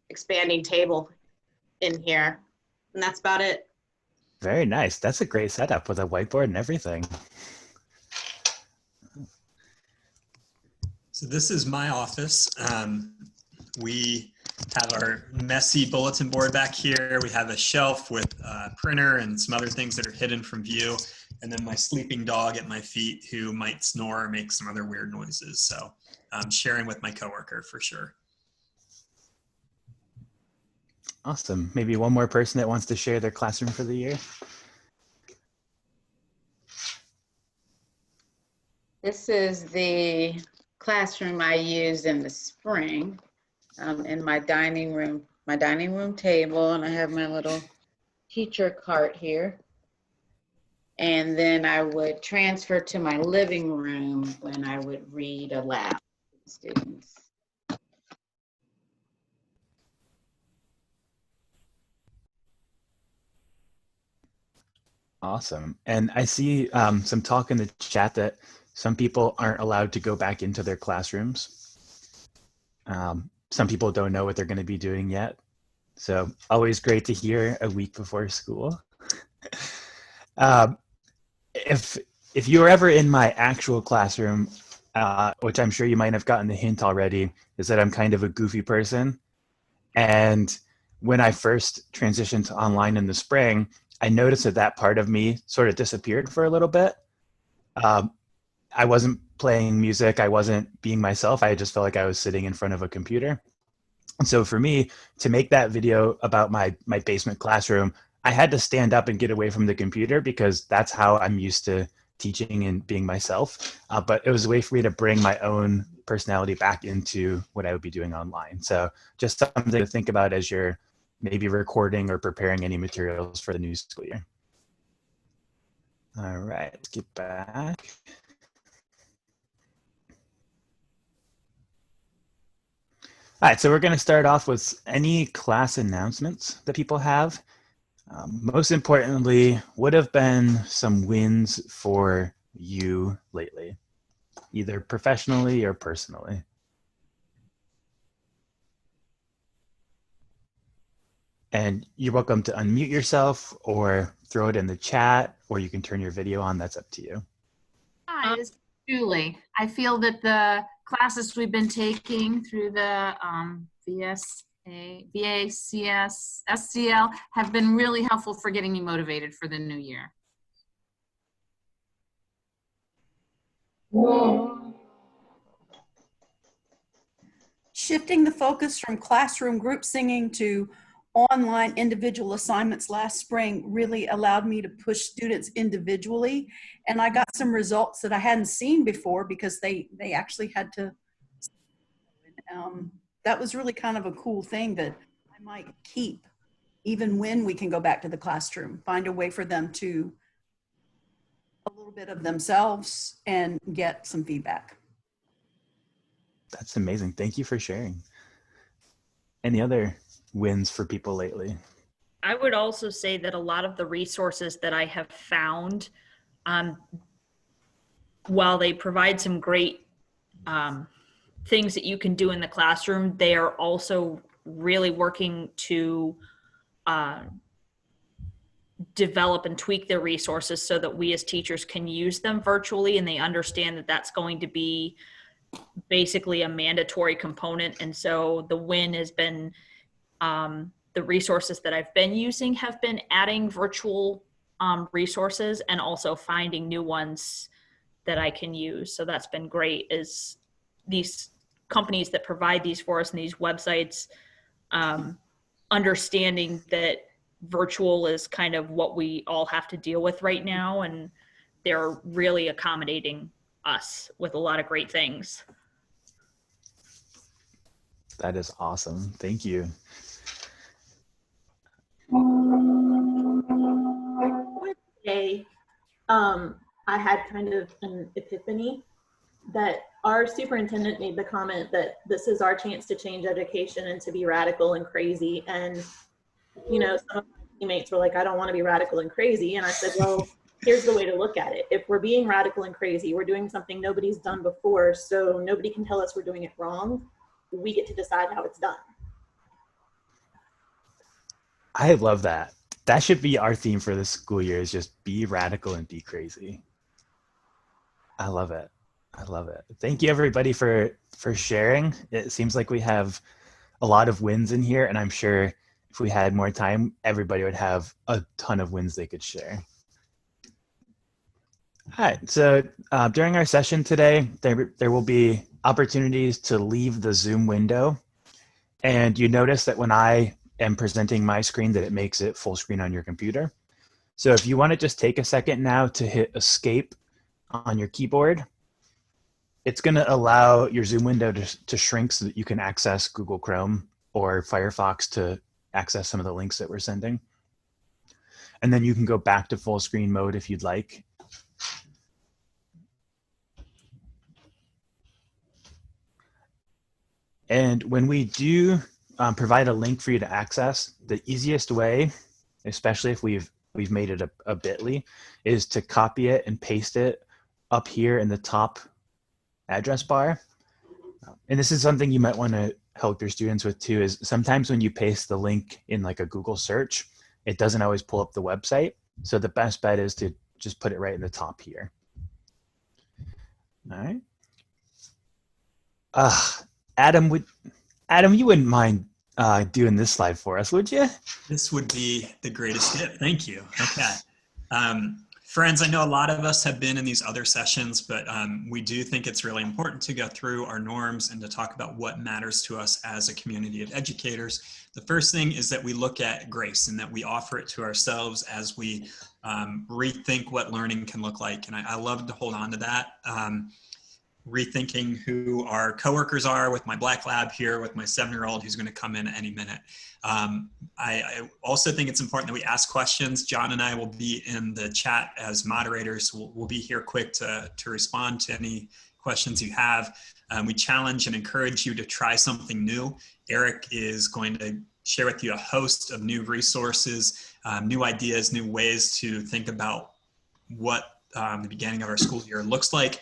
expanding table in here, and that's about it. Very nice. That's a great setup with a whiteboard and everything. So this is my office. We have our messy bulletin board back here. We have a shelf with a printer and some other things that are hidden from view. And then my sleeping dog at my feet who might snore or make some other weird noises. So I'm sharing with my coworker for sure. Awesome. Maybe one more person that wants to share their classroom for the year. This is the classroom I used in the spring in my dining room table, and I have my little teacher cart here. And then I would transfer to my living room when I would read aloud to the students. Awesome. And I see some talk in the chat that some people aren't allowed to go back into their classrooms. Some people don't know what they're going to be doing yet. So always great to hear a week before school. If you were ever in my actual classroom, which I'm sure you might have gotten the hint already, is that I'm kind of a goofy person. And when I first transitioned to online in the spring, I noticed that that part of me sort of disappeared for a little bit. I wasn't playing music. I wasn't being myself. I just felt like I was sitting in front of a computer. And so for me to make that video about my basement classroom, I had to stand up and get away from the computer because that's how I'm used to teaching and being myself. But it was a way for me to bring my own personality back into what I would be doing online. So just something to think about as you're maybe recording or preparing any materials for the new school year. All right, let's get back. All right, so we're going to start off with any class announcements that people have. Most importantly, what have been some wins for you lately, either professionally or personally? And you're welcome to unmute yourself or throw it in the chat, or you can turn your video on. That's up to you. Hi, this is Julie. I feel that the classes we've been taking through the VACS, SCL have been really helpful for getting me motivated for the new year. Shifting the focus from classroom group singing to online individual assignments last spring really allowed me to push students individually, and I got some results that I hadn't seen before because they actually had to. That was really kind of a cool thing that I might keep even when we can go back to the classroom, find a way for them to a little bit of themselves and get some feedback. That's amazing. Thank you for sharing. Any other wins for people lately? I would also say that a lot of the resources that I have found, while they provide some great things that you can do in the classroom, they are also really working to develop and tweak their resources so that we as teachers can use them virtually, and they understand that that's going to be basically a mandatory component. And so the win has been the resources that I've been using have been adding virtual resources and also finding new ones that I can use. So that's been great, is these companies that provide these for us and these websites, understanding that virtual is kind of what we all have to deal with right now, and they're really accommodating us with a lot of great things. That is awesome. Thank you. One day, I had kind of an epiphany that our superintendent made the comment that this is our chance to change education and to be radical and crazy. And, you know, some of my teammates were like, I don't want to be radical and crazy. And I said, well, here's the way to look at it. If we're being radical and crazy, we're doing something nobody's done before, so nobody can tell us we're doing it wrong. We get to decide how it's done. I love that. That should be our theme for this school year, is just be radical and be crazy. I love it. I love it. Thank you everybody for sharing. It seems like we have a lot of wins in here, and I'm sure if we had more time, everybody would have a ton of wins they could share. All right, so during our session today, there will be opportunities to leave the Zoom window. And you notice that when I am presenting my screen, that it makes it full screen on your computer. So if you want to just take a second now to hit escape on your keyboard, it's going to allow your Zoom window to shrink so that you can access Google Chrome or Firefox to access some of the links that we're sending. And then you can go back to full screen mode if you'd like. And when we do provide a link for you to access, the easiest way, especially if we've made it a bit.ly, is to copy it and paste it up here in the top address bar. And this is something you might want to help your students with too, is sometimes when you paste the link in like a Google search, it doesn't always pull up the website. So the best bet is to just put it right in the top here. All right. Adam, you wouldn't mind doing this slide for us, would you? This would be the greatest gift. Thank you. Okay. Friends, I know a lot of us have been in these other sessions, but we do think it's really important to go through our norms and to talk about what matters to us as a community of educators. The first thing is that we look at grace and that we offer it to ourselves as we rethink what learning can look like. And I love to hold on to that. Rethinking who our coworkers are with my black lab here, with my 7-year-old who's going to come in at any minute. I also think it's important that we ask questions. John and I will be in the chat as moderators. We'll be here quick to respond to any questions you have. We challenge and encourage you to try something new. Eric is going to share with you a host of new resources, new ideas, new ways to think about what the beginning of our school year looks like.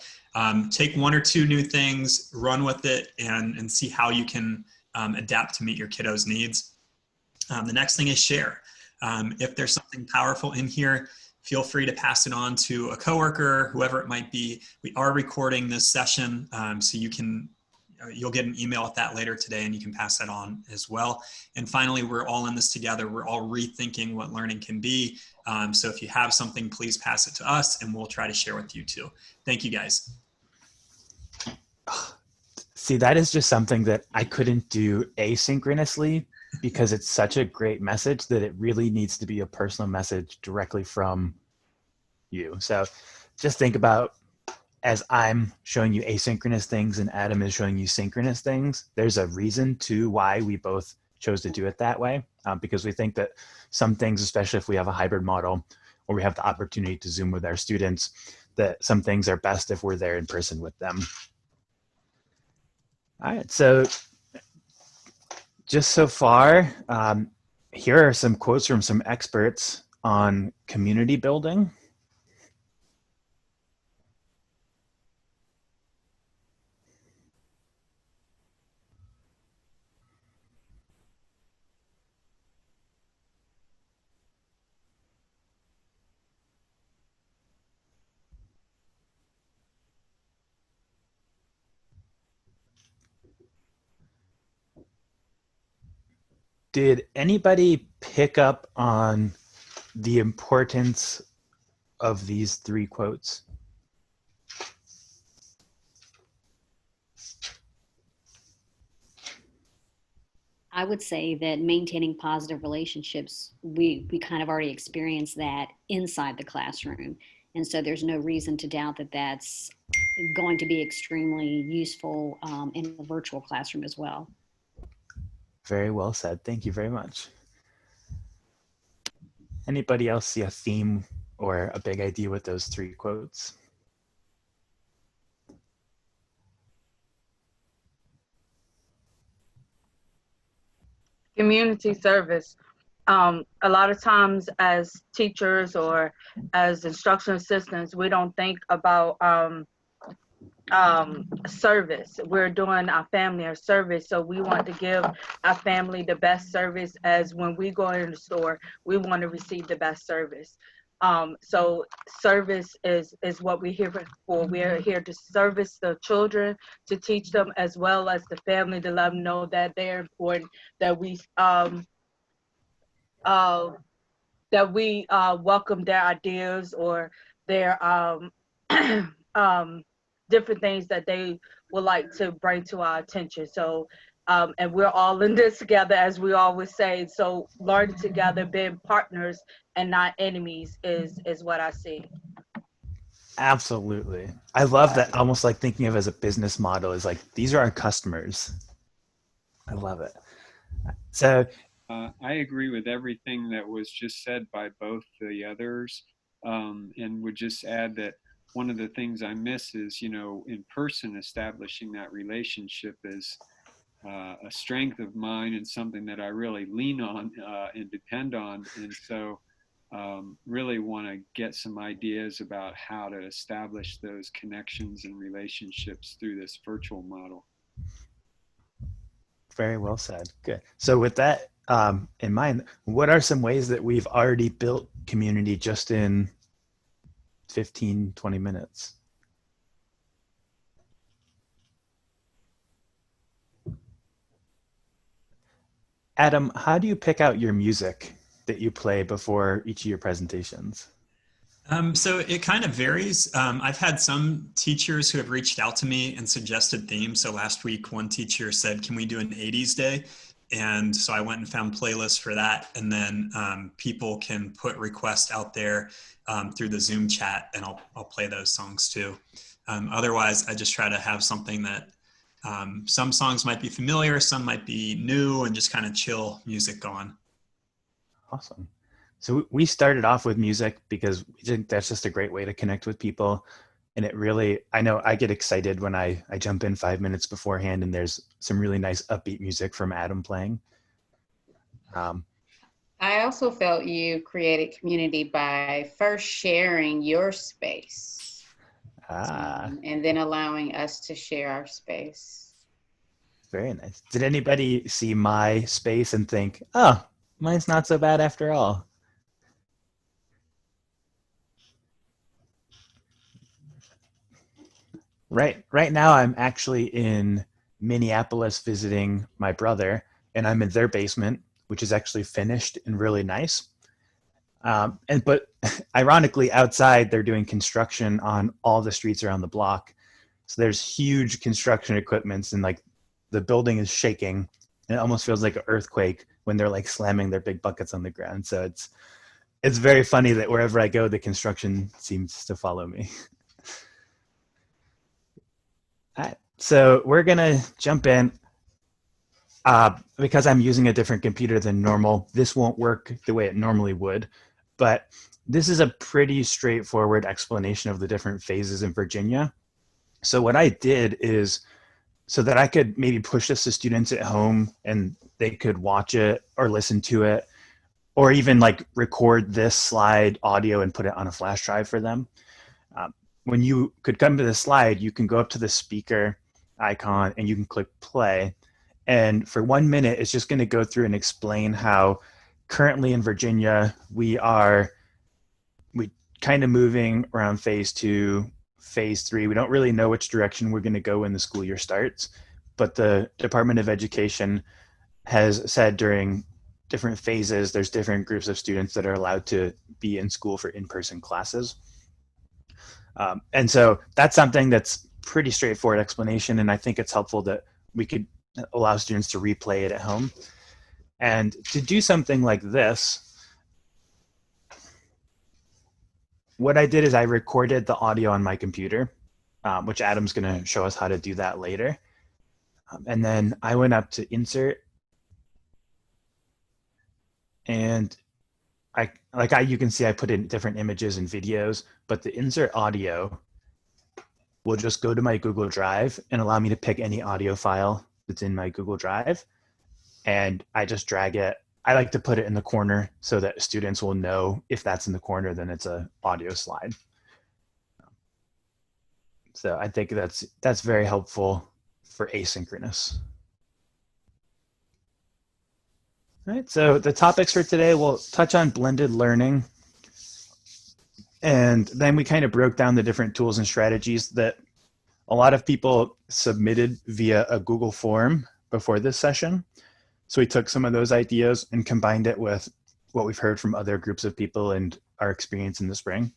Take 1 or 2 new things, run with it, and see how you can adapt to meet your kiddos' needs. The next thing is share. If there's something powerful in here, feel free to pass it on to a coworker, whoever it might be. We are recording this session, so you'll get an email with that later today, and you can pass that on as well. And finally, we're all in this together. We're all rethinking what learning can be. So if you have something, please pass it to us, and we'll try to share with you too. Thank you, guys. See, that is just something that I couldn't do asynchronously, because it's such a great message that it really needs to be a personal message directly from you. So just think about, as I'm showing you asynchronous things and Adam is showing you synchronous things, there's a reason to why we both chose to do it that way, because we think that some things, especially if we have a hybrid model or we have the opportunity to Zoom with our students, that some things are best if we're there in person with them. All right, so just so far, here are some quotes from some experts on community building. Did anybody pick up on the importance of these 3 quotes? I would say that maintaining positive relationships, we kind of already experienced that inside the classroom. And so there's no reason to doubt that that's going to be extremely useful in a virtual classroom as well. Very well said. Thank you very much. Anybody else see a theme or a big idea with those 3 quotes? Community service. a lot of times as teachers or as instruction assistants, we don't think about service. We're doing our family a service, so we want to give our family the best service. As when we go in the store, we want to receive the best service. So service is what we're here for. We're here to service the children, to teach them, as well as the family, to let them know that they're important, that we welcome their ideas or their different things that they would like to bring to our attention. So, and we're all in this together, as we always say. So learning together, being partners and not enemies is what I see. Absolutely. I love that, almost like thinking of it as a business model is like, these are our customers. I love it. So I agree with everything that was just said by both the others, and would just add that one of the things I miss is, in person, establishing that relationship is a strength of mine and something that I really lean on and depend on. And so really want to get some ideas about how to establish those connections and relationships through this virtual model. very well said. Good. So with that in mind, what are some ways that we've already built community just in 15, 20 minutes? Adam, how do you pick out your music that you play before each of your presentations? So it kind of varies. I've had some teachers who have reached out to me and suggested themes. So last week, one teacher said, can we do an 80s day? And so I went and found playlists for that. And then people can put requests out there through the Zoom chat, and I'll play those songs too. Otherwise, I just try to have something that some songs might be familiar, some might be new, and just kind of chill music going. Awesome. So we started off with music because we think that's just a great way to connect with people. And it really, I know I get excited when I jump in 5 minutes beforehand and there's some really nice upbeat music from Adam playing. I also felt you created community by first sharing your space and then allowing us to share our space. Very nice. Did anybody see my space and think, oh, mine's not so bad after all? Right now, I'm actually in Minneapolis visiting my brother, and I'm in their basement, which is actually finished and really nice. But ironically, outside, they're doing construction on all the streets around the block. So there's huge construction equipments, and like the building is shaking, and it almost feels like an earthquake when they're like slamming their big buckets on the ground. So it's very funny that wherever I go, the construction seems to follow me. All right, so we're gonna jump in. Because I'm using a different computer than normal, this won't work the way it normally would, but this is a pretty straightforward explanation of the different phases in Virginia. So what I did is, so that I could maybe push this to students at home and they could watch it or listen to it, or even like record this slide audio and put it on a flash drive for them. When you could come to the slide, you can go up to the speaker icon and you can click play. And for 1 minute, it's just going to go through and explain how currently in Virginia, we kind of moving around phase 2, phase 3. We don't really know which direction we're going to go when the school year starts. But the Department of Education has said during different phases, there's different groups of students that are allowed to be in school for in-person classes. And so that's something that's pretty straightforward explanation. And I think it's helpful that we could allow students to replay it at home. And to do something like this, what I did is I recorded the audio on my computer, which Adam's going to show us how to do that later. And then I went up to insert, and you can see I put in different images and videos, but the insert audio will just go to my Google Drive and allow me to pick any audio file that's in my Google Drive. And I just drag it I like to put it in the corner so that students will know if that's in the corner, then it's an audio slide. So I think that's very helpful for asynchronous. All right, so the topics for today, we'll touch on blended learning. And then we kind of broke down the different tools and strategies that a lot of people submitted via a Google form before this session. So we took some of those ideas and combined it with what we've heard from other groups of people and our experience in the spring.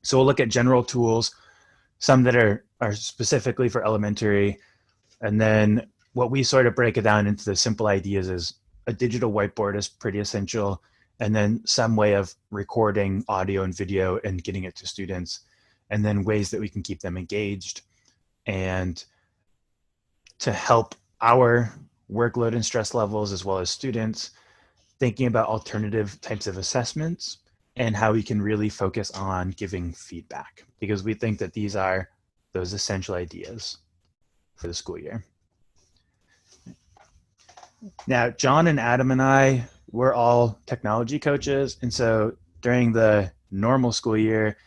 So we'll look at general tools, some that are specifically for elementary. And then what we sort of break it down into the simple ideas is a digital whiteboard is pretty essential. And then some way of recording audio and video and getting it to students. And then ways that we can keep them engaged. And to help our workload and stress levels, as well as students, thinking about alternative types of assessments and how we can really focus on giving feedback, because we think that these are those essential ideas for the school year. Now, John and Adam and I, we're all technology coaches. And so during the normal school year,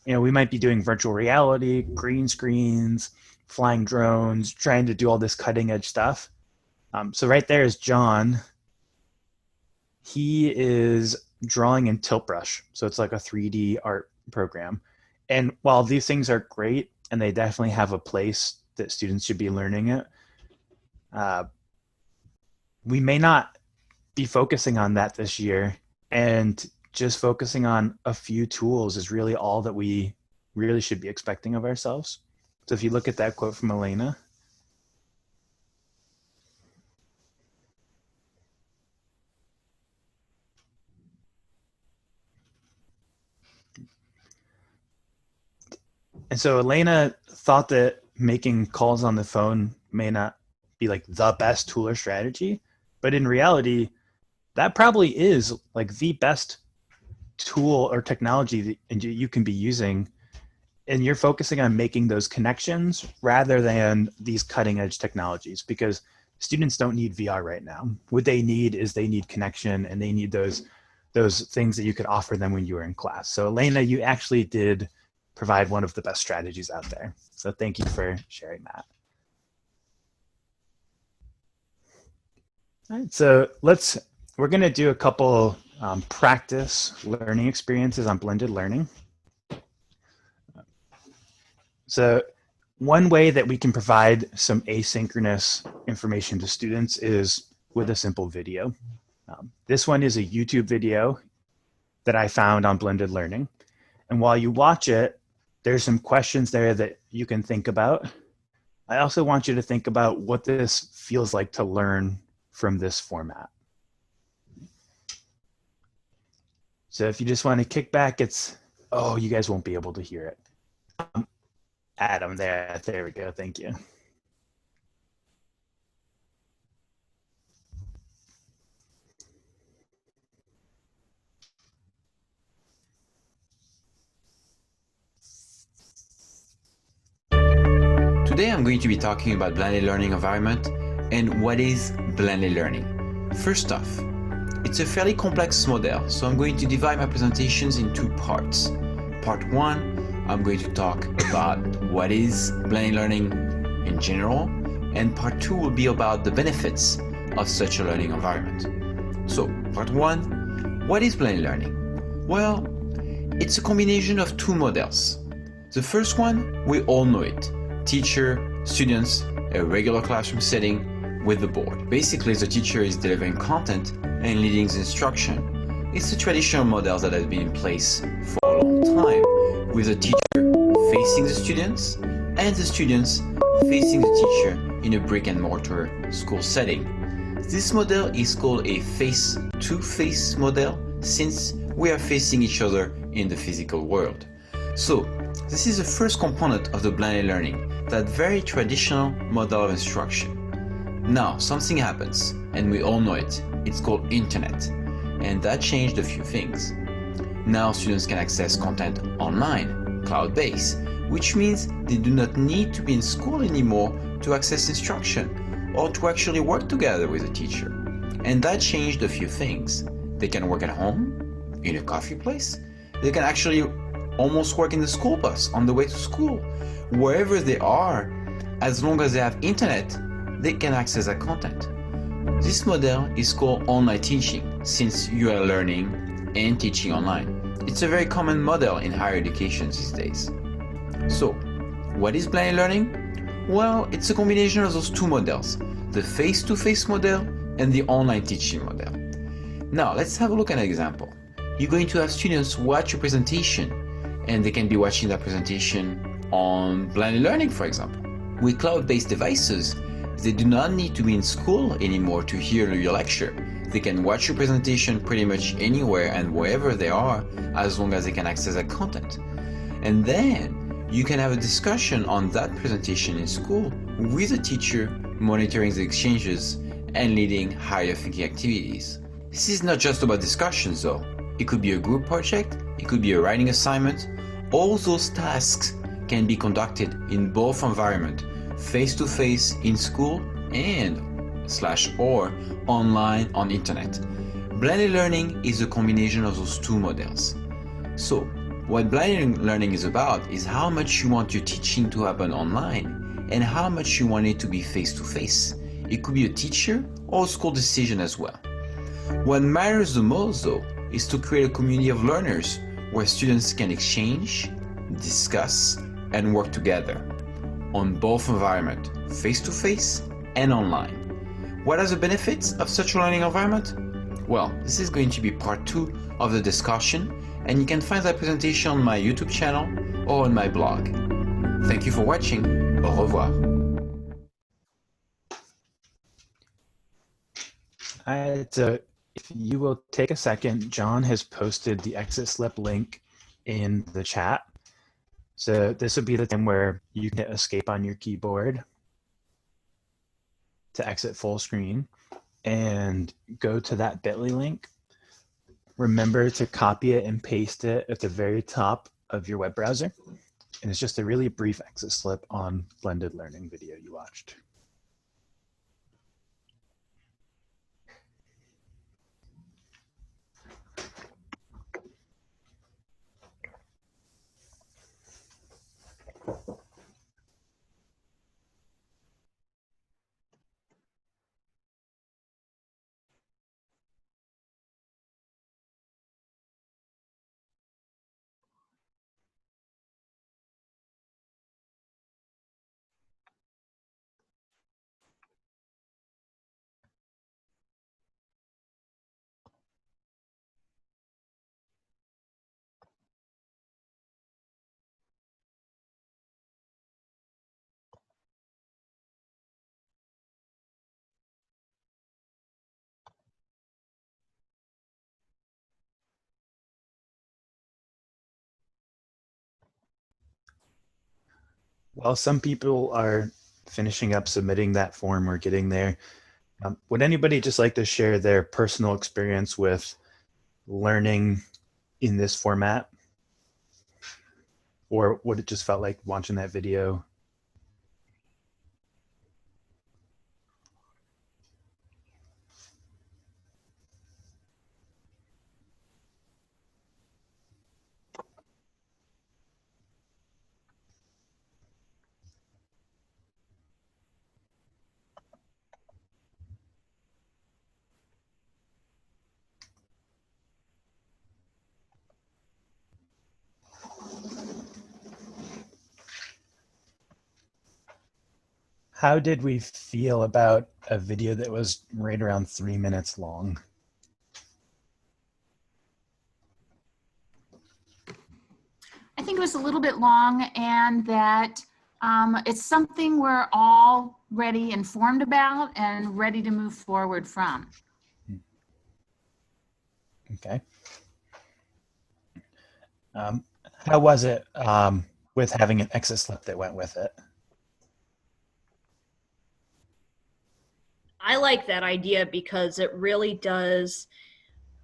we might be doing virtual reality, green screens, flying drones, trying to do all this cutting edge stuff. So right there is John. He is drawing in Tilt Brush. So it's like a 3D art program. And while these things are great and they definitely have a place that students should be learning it, we may not be focusing on that this year, and just focusing on a few tools is really all that we really should be expecting of ourselves. So if you look at that quote from Elena, and so Elena thought that making calls on the phone may not be like the best tool or strategy, but in reality, that probably is like the best tool or technology that you can be using. And you're focusing on making those connections rather than these cutting edge technologies, because students don't need VR right now. What they need is they need connection, and they need those things that you could offer them when you were in class. So Elena, you actually did provide one of the best strategies out there. So thank you for sharing that. All right, so we're going to do a couple practice learning experiences on blended learning. So one way that we can provide some asynchronous information to students is with a simple video. This one is a YouTube video that I found on blended learning. And while you watch it, there's some questions there that you can think about. I also want you to think about what this feels like to learn from this format. So if you just want to kick back, you guys won't be able to hear it. Adam, there we go, thank you. Today I'm going to be talking about blended learning environment and what is blended learning. First off, it's a fairly complex model, so I'm going to divide my presentations in two parts. Part one, I'm going to talk about what is blended learning in general, and part two will be about the benefits of such a learning environment. So, part one, what is blended learning? Well, it's a combination of two models. The first one, we all know it. Teacher, students, a regular classroom setting with the board. Basically, the teacher is delivering content and leading the instruction. It's a traditional model that has been in place for a long time, with the teacher facing the students and the students facing the teacher in a brick and mortar school setting. This model is called a face-to-face model, since we are facing each other in the physical world. So this is the first component of the blended learning, that very traditional model of instruction. Now something happens, and we all know it. It's called internet, and that changed a few things. Now students can access content online, cloud-based, which means they do not need to be in school anymore to access instruction or to actually work together with a teacher. And that changed a few things. They can work at home, in a coffee place. They can actually almost work in the school bus on the way to school. Wherever they are, as long as they have internet, they can access that content. This model is called online teaching, since you are learning and teaching online. It's a very common model in higher education these days. So, what is blended learning? Well, it's a combination of those two models, the face-to-face model and the online teaching model. Now, let's have a look at an example. You're going to have students watch your presentation, and they can be watching that presentation on blended learning, for example. With cloud-based devices, they do not need to be in school anymore to hear your lecture. They can watch your presentation pretty much anywhere and wherever they are, as long as they can access that content. And then you can have a discussion on that presentation in school with a teacher monitoring the exchanges and leading higher thinking activities. This is not just about discussions though. It could be a group project, it could be a writing assignment. All those tasks can be conducted in both environments, face-to-face in school and /or online on internet. Blended learning is a combination of those two models. So, what blended learning is about is how much you want your teaching to happen online and how much you want it to be face-to-face. It could be a teacher or a school decision as well. What matters the most though is to create a community of learners where students can exchange, discuss, and work together on both environments, face-to-face and online. What are the benefits of such a learning environment? Well, this is going to be part 2 of the discussion, and you can find that presentation on my YouTube channel or on my blog. Thank you for watching. Au revoir. If you will take a second, John has posted the exit slip link in the chat. So this would be the time where you can hit escape on your keyboard to exit full screen and go to that bit.ly link. Remember to copy it and paste it at the very top of your web browser. And it's just a really brief exit slip on blended learning video you watched. While some people are finishing up submitting that form or getting there, would anybody just like to share their personal experience with learning in this format? Or what it just felt like watching that video? How did we feel about a video that was right around 3 minutes long? I think it was a little bit long, and that it's something we're all ready, informed about, and ready to move forward from. Okay. How was it with having an exit slip that went with it? I like that idea because it really does,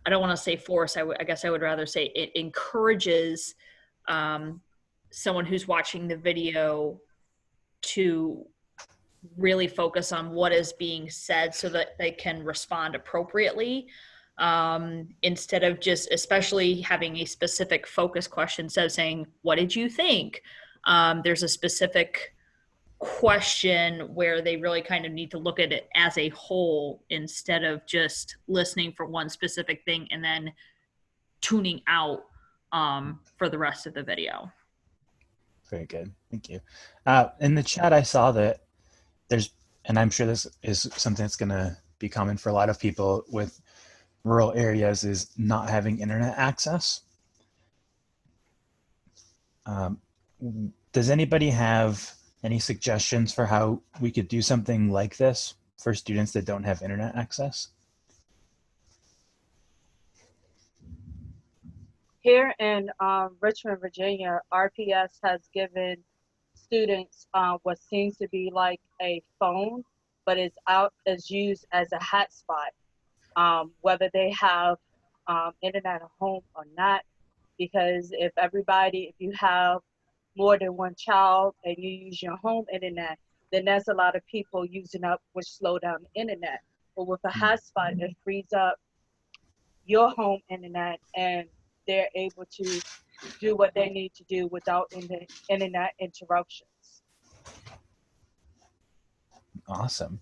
I don't want to say force, I guess I would rather say it encourages someone who's watching the video to really focus on what is being said so that they can respond appropriately, instead of just, especially having a specific focus question, instead of saying, what did you think? There's a specific question where they really kind of need to look at it as a whole instead of just listening for one specific thing and then tuning out for the rest of the video. Very good. Thank you. In the chat, I saw that there's, and I'm sure this is something that's going to be common for a lot of people with rural areas, is not having internet access. Does anybody have any suggestions for how we could do something like this for students that don't have internet access? Here in Richmond, Virginia, RPS has given students what seems to be like a phone, but is used as a hotspot, whether they have internet at home or not. Because if you have more than one child and you use your home internet, then there's a lot of people using up, which slow down the internet. But with a hotspot, it frees up your home internet and they're able to do what they need to do without internet interruptions. Awesome.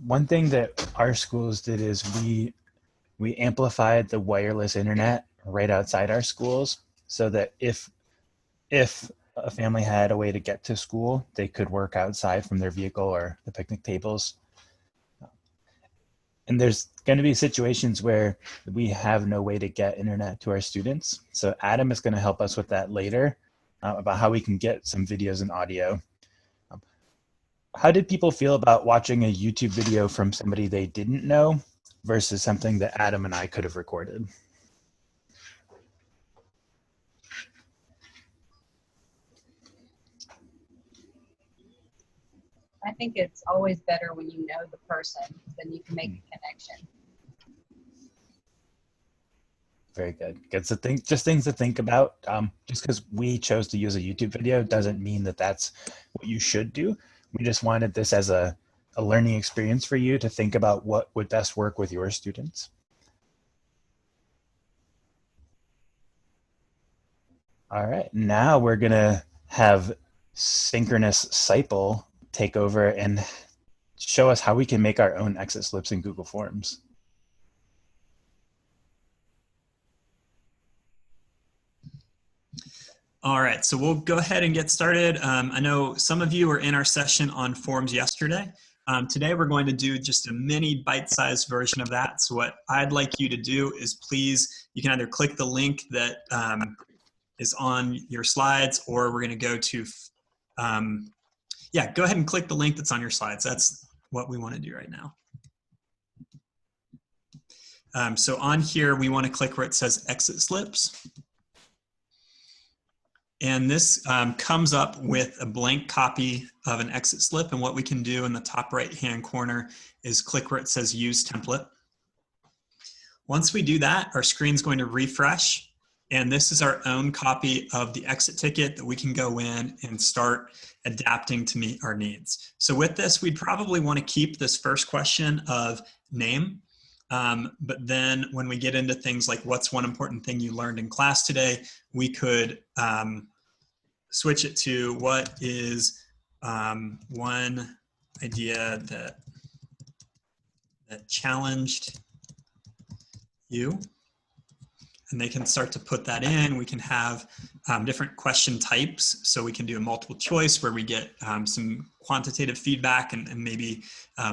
One thing that our schools did is we amplified the wireless internet right outside our schools, so that if a family had a way to get to school, they could work outside from their vehicle or the picnic tables. And there's going to be situations where we have no way to get internet to our students. So Adam is going to help us with that later, about how we can get some videos and audio. How did people feel about watching a YouTube video from somebody they didn't know versus something that Adam and I could have recorded? I think it's always better when you know the person, because then you can make a connection. Very good. Just things to think about. Just because we chose to use a YouTube video doesn't mean that that's what you should do. We just wanted this as a learning experience for you to think about what would best work with your students. All right, now we're gonna have Synchronous Sipel take over and show us how we can make our own exit slips in Google Forms. All right, so we'll go ahead and get started. I know some of you were in our session on forms yesterday. Today we're going to do just a mini bite-sized version of that. So what I'd like you to do is, please, you can either click the link that is on your slides, or we're going to go to yeah, go ahead and click the link that's on your slides. That's what we want to do right now. So on here, we want to click where it says exit slips. And this comes up with a blank copy of an exit slip. And what we can do in the top right-hand corner is click where it says use template. Once we do that, our screen's going to refresh. And this is our own copy of the exit ticket that we can go in and start adapting to meet our needs. So with this, we'd probably want to keep this first question of name. But then when we get into things like what's one important thing you learned in class today, we could switch it to what is one idea that challenged you. And they can start to put that in. We can have different question types. So we can do a multiple choice where we get some quantitative feedback and maybe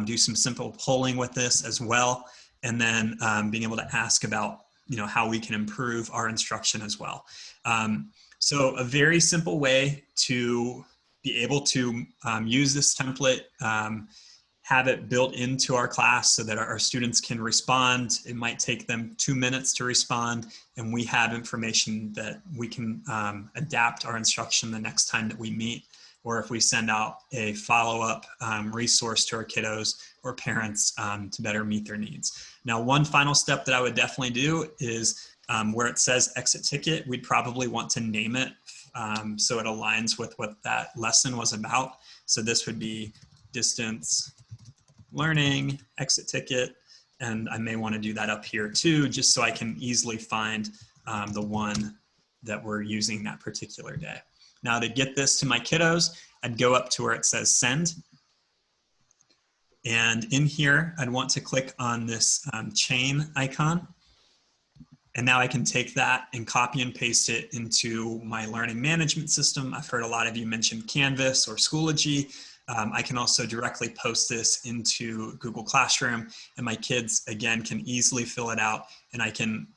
do some simple polling with this as well. And then being able to ask about, how we can improve our instruction as well. So a very simple way to be able to use this template, have it built into our class so that our students can respond. It might take them 2 minutes to respond, and we have information that we can adapt our instruction the next time that we meet, or if we send out a follow-up resource to our kiddos or parents to better meet their needs. Now, one final step that I would definitely do is where it says exit ticket, we'd probably want to name it so it aligns with what that lesson was about. So this would be distance learning, exit ticket, and I may want to do that up here too, just so I can easily find the one that we're using that particular day. Now to get this to my kiddos, I'd go up to where it says send. And in here, I'd want to click on this chain icon. And now I can take that and copy and paste it into my learning management system. I've heard a lot of you mention Canvas or Schoology. I can also directly post this into Google Classroom, and my kids, again, can easily fill it out, and I can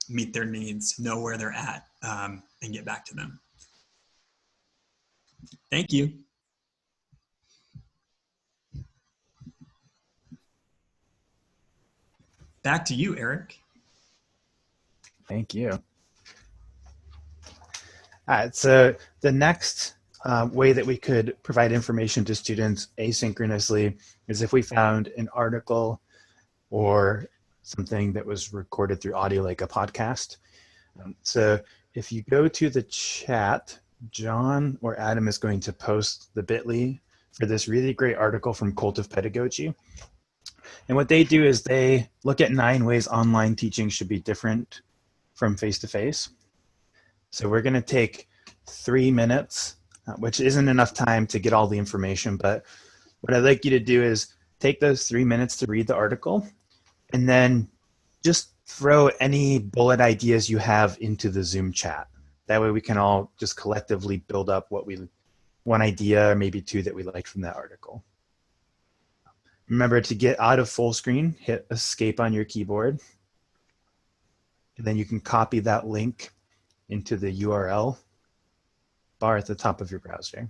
meet their needs, know where they're at, and get back to them. Thank you. Back to you, Eric. Thank you. All right, so the next way that we could provide information to students asynchronously is if we found an article or something that was recorded through audio, like a podcast. So if you go to the chat, John or Adam is going to post the bit.ly for this really great article from Cult of Pedagogy. And what they do is they look at 9 ways online teaching should be different from face-to-face. So we're going to take 3 minutes, which isn't enough time to get all the information, but what I'd like you to do is take those 3 minutes to read the article and then just throw any bullet ideas you have into the Zoom chat. That way we can all just collectively build up one idea or maybe 2 that we liked from that article. Remember to get out of full screen, hit escape on your keyboard. And then you can copy that link into the URL bar at the top of your browser.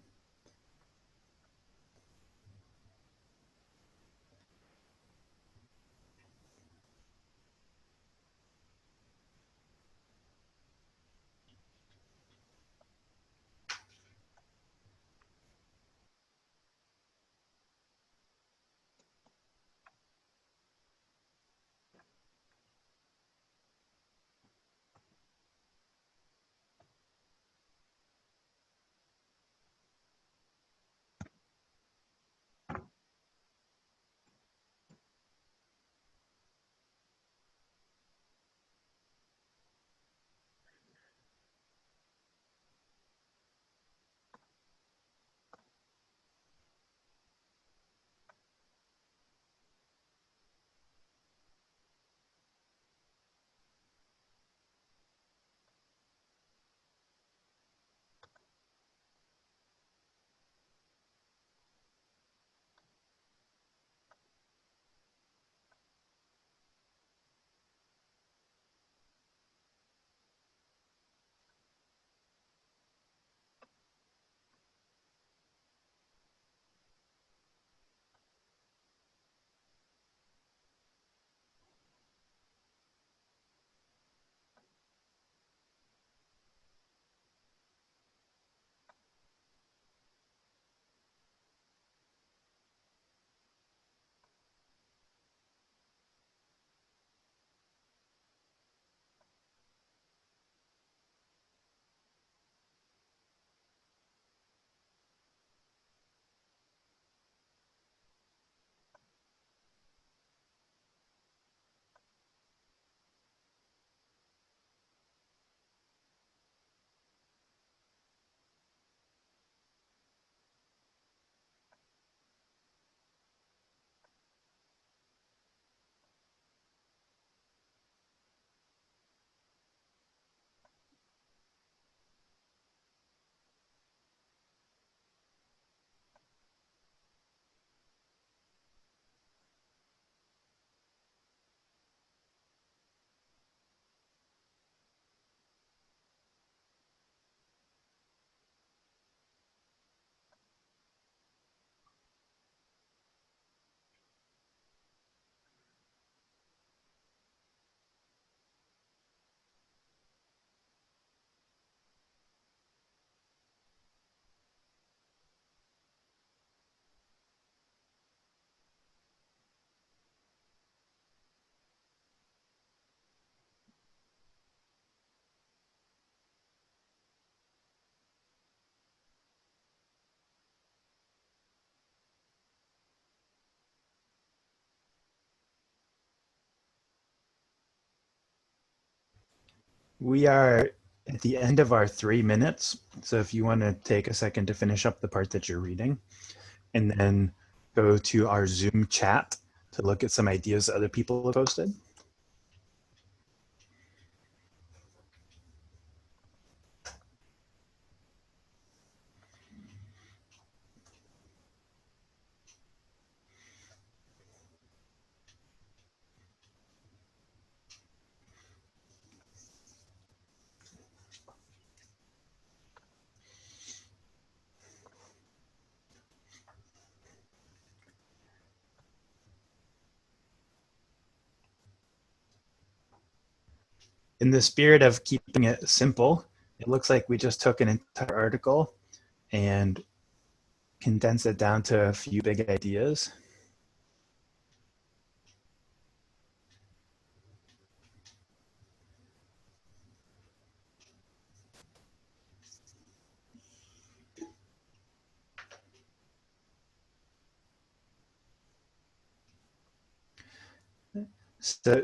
We are at the end of our 3 minutes. So if you want to take a second to finish up the part that you're reading and then go to our Zoom chat to look at some ideas other people have posted. In the spirit of keeping it simple, it looks like we just took an entire article and condensed it down to a few big ideas. So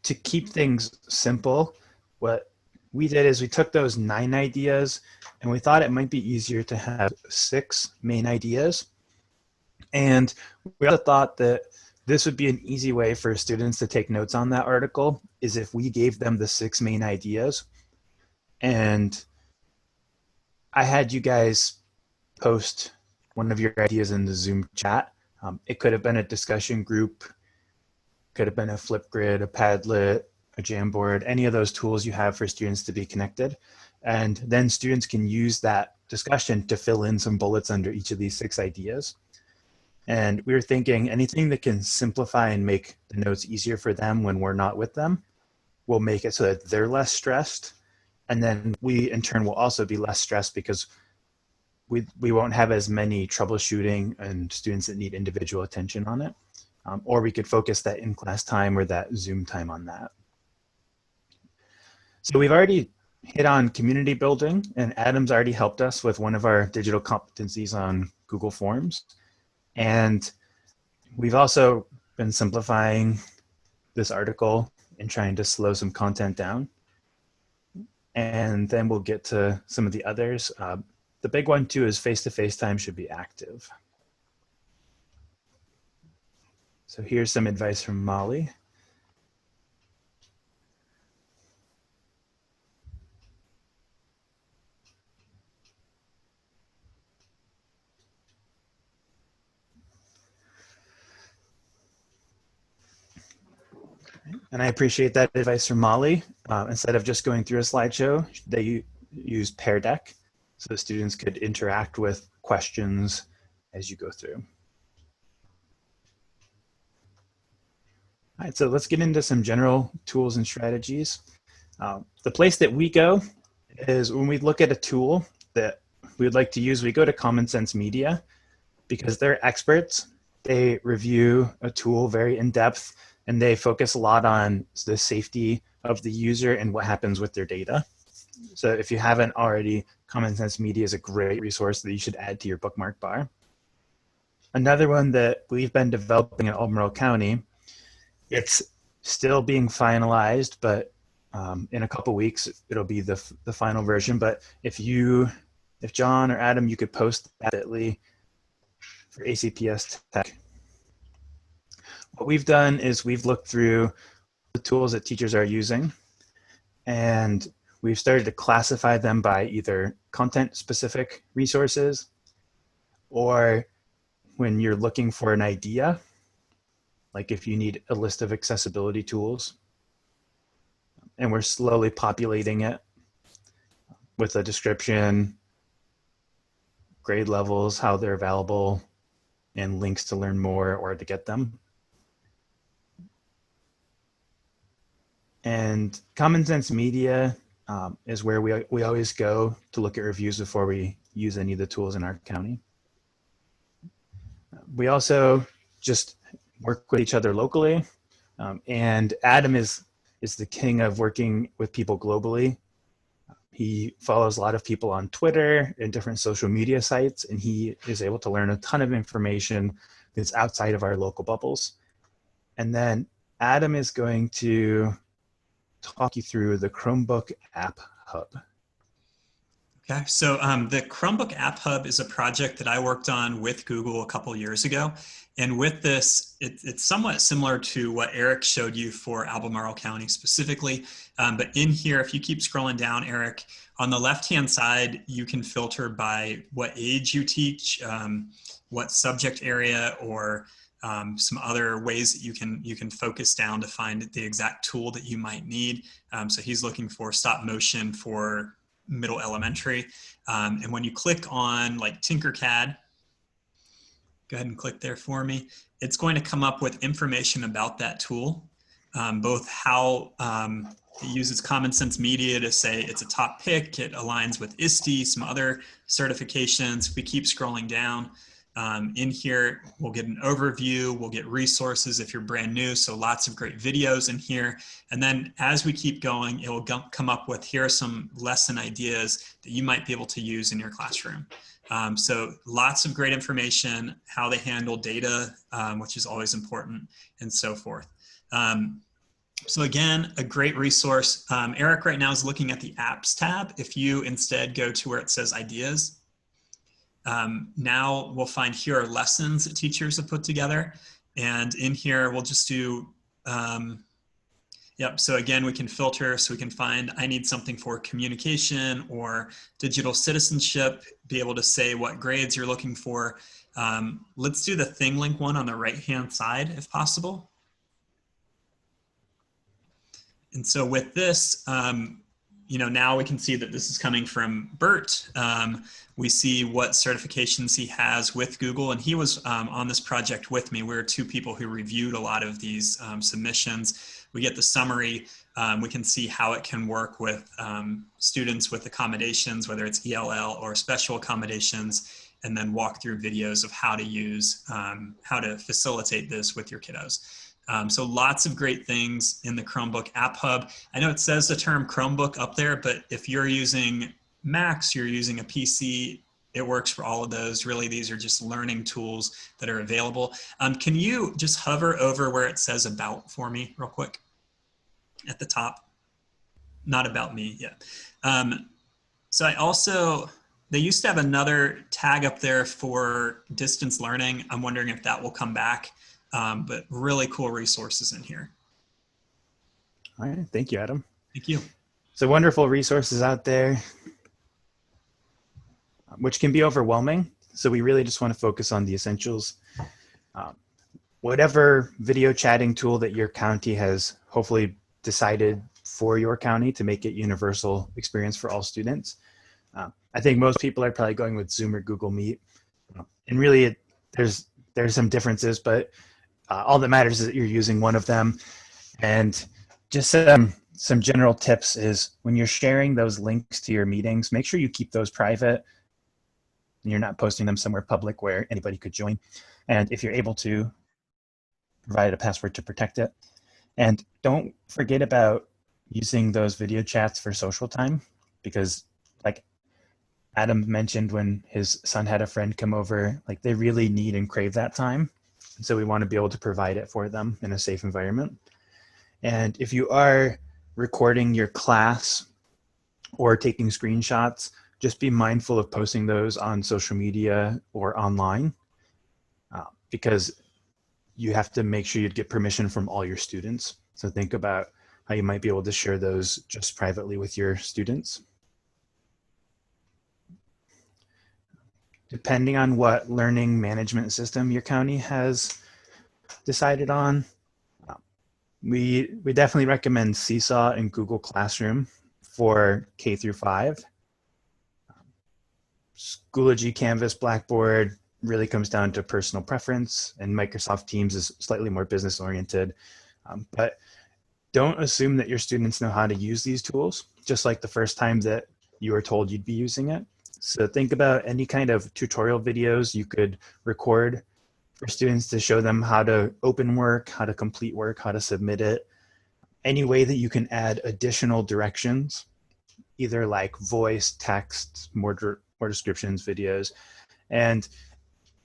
to keep things simple, what we did is we took those 9 ideas and we thought it might be easier to have 6 main ideas. And we also thought that this would be an easy way for students to take notes on that article is if we gave them the 6 main ideas. And I had you guys post one of your ideas in the Zoom chat. It could have been a discussion group, could have been a Flipgrid, a Padlet, a Jamboard, any of those tools you have for students to be connected. And then students can use that discussion to fill in some bullets under each of these 6 ideas. And we were thinking anything that can simplify and make the notes easier for them when we're not with them will make it so that they're less stressed. And then we in turn will also be less stressed because we won't have as many troubleshooting and students that need individual attention on it. Or we could focus that in-class time or that Zoom time on that. So we've already hit on community building, and Adam's already helped us with one of our digital competencies on Google Forms. And we've also been simplifying this article and trying to slow some content down. And then we'll get to some of the others. The big one too is face-to-face time should be active. So here's some advice from Molly. And I appreciate that advice from Molly. Instead of just going through a slideshow, they use Pear Deck so the students could interact with questions as you go through. All right, so let's get into some general tools and strategies. The place that we go is when we look at a tool that we would like to use, we go to Common Sense Media because they're experts. They review a tool very in depth and they focus a lot on the safety of the user and what happens with their data. So if you haven't already, Common Sense Media is a great resource that you should add to your bookmark bar. Another one that we've been developing in Albemarle County, it's still being finalized, but in a couple weeks, it'll be the final version. But if John or Adam, you could post that bit.ly for ACPS Tech. What we've done is we've looked through the tools that teachers are using, and we've started to classify them by either content-specific resources or when you're looking for an idea, like if you need a list of accessibility tools. And we're slowly populating it with a description, grade levels, how they're available, and links to learn more or to get them. And Common Sense Media is where we always go to look at reviews before we use any of the tools in our county. We also just work with each other locally. And Adam is the king of working with people globally. He follows a lot of people on Twitter and different social media sites, and he is able to learn a ton of information that's outside of our local bubbles. And then Adam is going to talk you through the Chromebook App Hub. Okay, so the Chromebook App Hub is a project that I worked on with Google a couple years ago. And with this, it's somewhat similar to what Eric showed you for Albemarle County specifically. But in here, if you keep scrolling down, Eric, on the left-hand side, you can filter by what age you teach, what subject area, or some other ways that you can focus down to find the exact tool that you might need. So he's looking for stop motion for middle elementary. And when you click on like Tinkercad, go ahead and click there for me. It's going to come up with information about that tool, both how it uses Common Sense Media to say it's a top pick, it aligns with ISTE, some other certifications. If we keep scrolling down, in here, we'll get an overview, we'll get resources if you're brand new, so lots of great videos in here. And then as we keep going, it will come up with, here are some lesson ideas that you might be able to use in your classroom. So lots of great information, how they handle data, which is always important, and so forth. So again, a great resource. Eric right now is looking at the apps tab. If you instead go to where it says ideas, now we'll find here are lessons that teachers have put together. And in here, we'll just do, yep. So again, we can filter, so we can find, I need something for communication or digital citizenship, be able to say what grades you're looking for. Let's do the ThingLink one on the right-hand side, if possible. And so with this, you know, now we can see that this is coming from Bert. We see what certifications he has with Google, and he was on this project with me. We were two people who reviewed a lot of these submissions. We get the summary. We can see how it can work with students with accommodations, whether it's ELL or special accommodations, and then walk through videos of how to use, how to facilitate this with your kiddos. So lots of great things in the Chromebook App Hub. I know it says the term Chromebook up there, but if you're using Macs, you're using a PC, it works for all of those. Really, these are just learning tools that are available. Can you just hover over where it says about for me real quick at the top? Not about me, yeah. So I also, they used to have another tag up there for distance learning. I'm wondering if that will come back. But really cool resources in here. All right, thank you, Adam. Thank you. So wonderful resources out there, which can be overwhelming. So we really just want to focus on the essentials. Whatever video chatting tool that your county has hopefully decided for your county to make it universal experience for all students. I think most people are probably going with Zoom or Google Meet. And really, there's some differences, but all that matters is that you're using one of them. And just some general tips is when you're sharing those links to your meetings, make sure you keep those private and you're not posting them somewhere public where anybody could join. And if you're able to, provide a password to protect it. And don't forget about using those video chats for social time, because like Adam mentioned, when his son had a friend come over, like they really need and crave that time. So we want to be able to provide it for them in a safe environment. And if you are recording your class or taking screenshots, just be mindful of posting those on social media or online, because you have to make sure you get permission from all your students. So think about how you might be able to share those just privately with your students. Depending on what learning management system your county has decided on, we definitely recommend Seesaw and Google Classroom for K through 5. Schoology, Canvas, Blackboard really comes down to personal preference, and Microsoft Teams is slightly more business oriented. But don't assume that your students know how to use these tools, just like the first time that you were told you'd be using it. So think about any kind of tutorial videos you could record for students to show them how to open work, how to complete work, how to submit it. Any way that you can add additional directions, either like voice, text, more descriptions, videos. And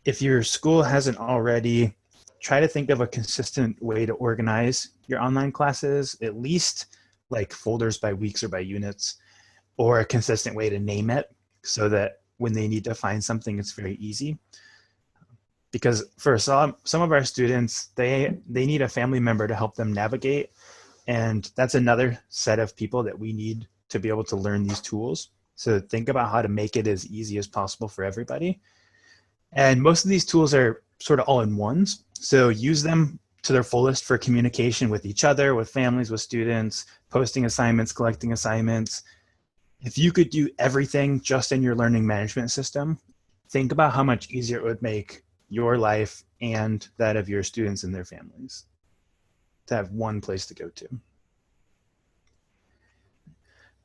if your school hasn't already, try to think of a consistent way to organize your online classes, at least like folders by weeks or by units, or a consistent way to name it so that when they need to find something, it's very easy. Because for some of our students, they need a family member to help them navigate. And that's another set of people that we need to be able to learn these tools. So think about how to make it as easy as possible for everybody. And most of these tools are sort of all-in-ones. So use them to their fullest for communication with each other, with families, with students, posting assignments, collecting assignments. If you could do everything just in your learning management system, think about how much easier it would make your life and that of your students and their families to have one place to go to.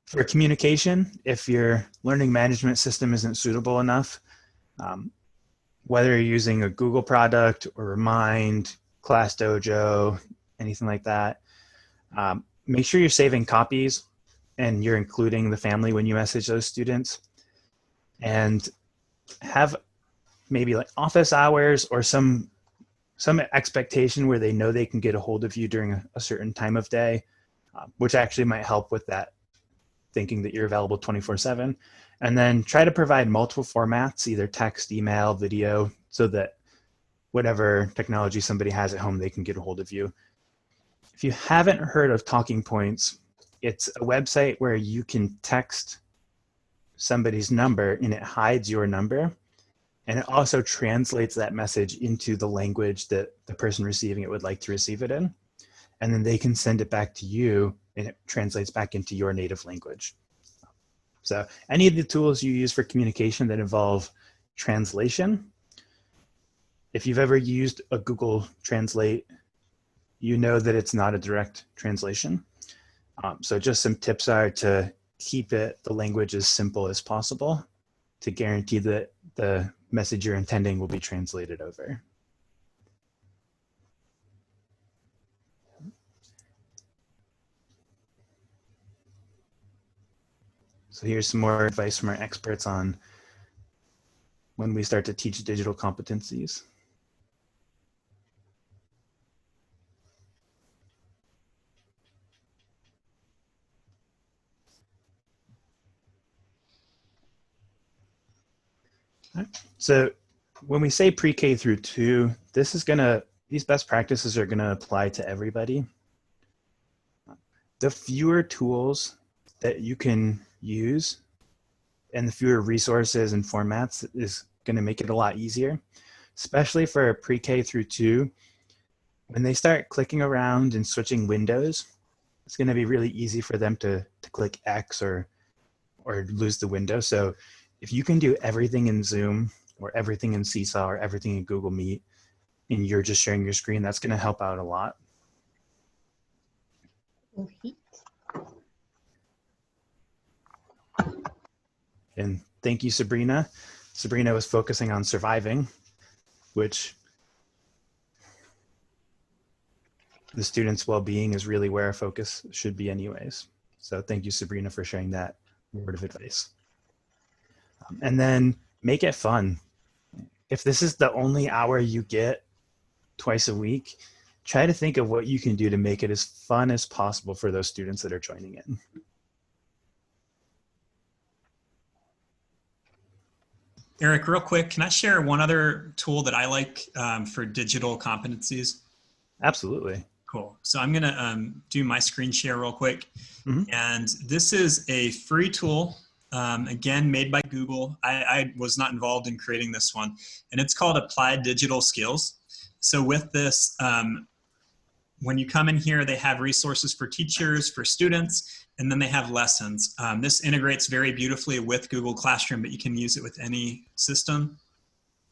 For communication, if your learning management system isn't suitable enough, whether you're using a Google product or Remind, ClassDojo, anything like that, make sure you're saving copies and you're including the family when you message those students. And have maybe like office hours or some expectation where they know they can get a hold of you during a certain time of day, which actually might help with that, thinking that you're available 24/7. And then try to provide multiple formats, either text, email, video, so that whatever technology somebody has at home, they can get a hold of you. If you haven't heard of Talking Points, it's a website where you can text somebody's number and it hides your number. And it also translates that message into the language that the person receiving it would like to receive it in. And then they can send it back to you and it translates back into your native language. So any of the tools you use for communication that involve translation, if you've ever used a Google Translate, you know that it's not a direct translation. So just some tips are to keep the language as simple as possible to guarantee that the message you're intending will be translated over. So here's some more advice from our experts on when we start to teach digital competencies. So when we say pre-K through 2, these best practices are gonna apply to everybody. The fewer tools that you can use and the fewer resources and formats is gonna make it a lot easier, especially for pre-K through 2. When they start clicking around and switching windows, it's gonna be really easy for them to click X or lose the window. So if you can do everything in Zoom or everything in Seesaw or everything in Google Meet and you're just sharing your screen, that's going to help out a lot. And thank you, Sabrina. Sabrina was focusing on surviving, which the students' well-being is really where our focus should be anyways. So thank you, Sabrina, for sharing that word of advice. And then make it fun. If this is the only hour you get twice a week, try to think of what you can do to make it as fun as possible for those students that are joining in. Eric, real quick, can I share one other tool that I like for digital competencies? Absolutely. Cool. So I'm going to do my screen share real quick. And this is a free tool. Again, made by Google. I was not involved in creating this one, and it's called Applied Digital Skills. So with this, when you come in here, they have resources for teachers, for students, and then they have lessons. This integrates very beautifully with Google Classroom, but you can use it with any system.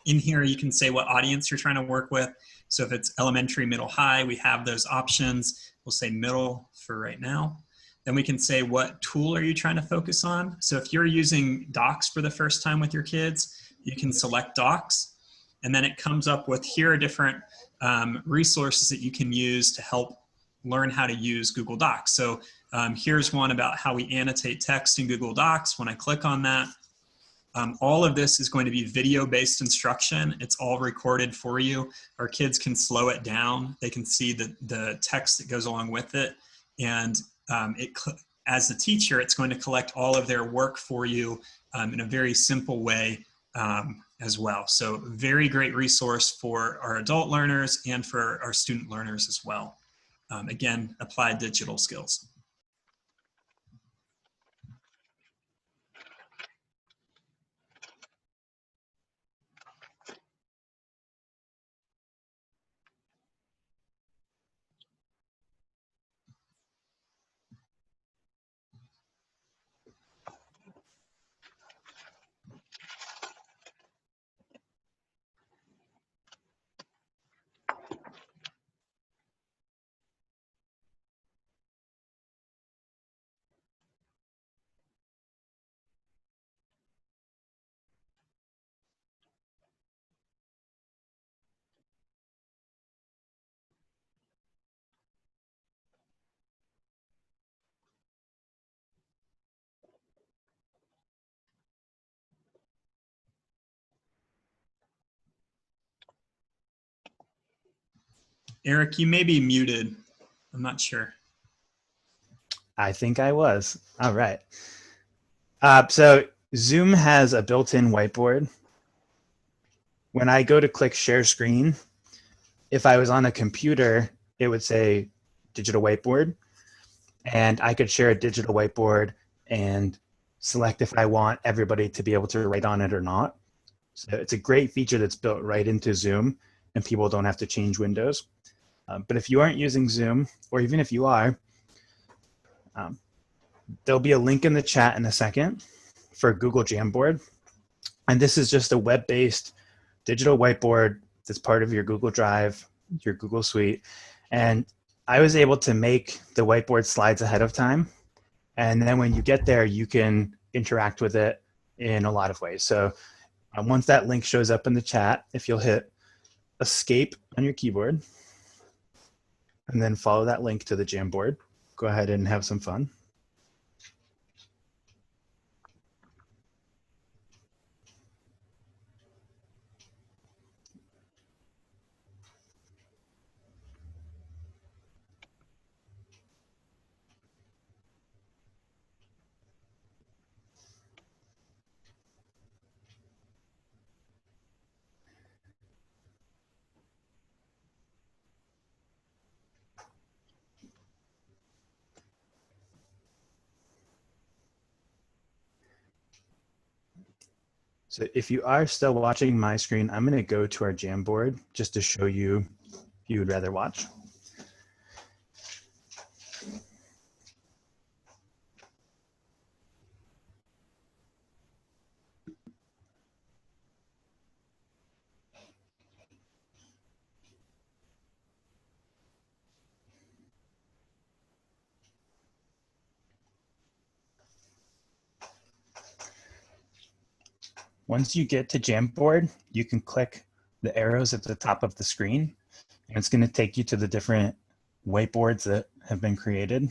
In here, you can say what audience you're trying to work with. So if it's elementary, middle, high, we have those options. We'll say middle for right now. Then we can say, what tool are you trying to focus on? So if you're using Docs for the first time with your kids, you can select Docs. And then it comes up with, here are different resources that you can use to help learn how to use Google Docs. So here's one about how we annotate text in Google Docs. When I click on that, all of this is going to be video-based instruction. It's all recorded for you. Our kids can slow it down. They can see the text that goes along with it. And as a teacher, it's going to collect all of their work for you in a very simple way as well. So very great resource for our adult learners and for our student learners as well. Again, applied digital skills. Eric, you may be muted. I'm not sure. I think I was. All right. So Zoom has a built-in whiteboard. When I go to click share screen, if I was on a computer, it would say digital whiteboard. And I could share a digital whiteboard and select if I want everybody to be able to write on it or not. So it's a great feature that's built right into Zoom, and people don't have to change windows. But if you aren't using Zoom, or even if you are, there'll be a link in the chat in a second for Google Jamboard. And this is just a web-based digital whiteboard that's part of your Google Drive, your Google Suite. And I was able to make the whiteboard slides ahead of time. And then when you get there, you can interact with it in a lot of ways. So once that link shows up in the chat, if you'll hit escape on your keyboard, and then follow that link to the Jamboard, go ahead and have some fun. So if you are still watching my screen, I'm going to go to our Jamboard just to show you if you would rather watch. Once you get to Jamboard, you can click the arrows at the top of the screen, and it's going to take you to the different whiteboards that have been created.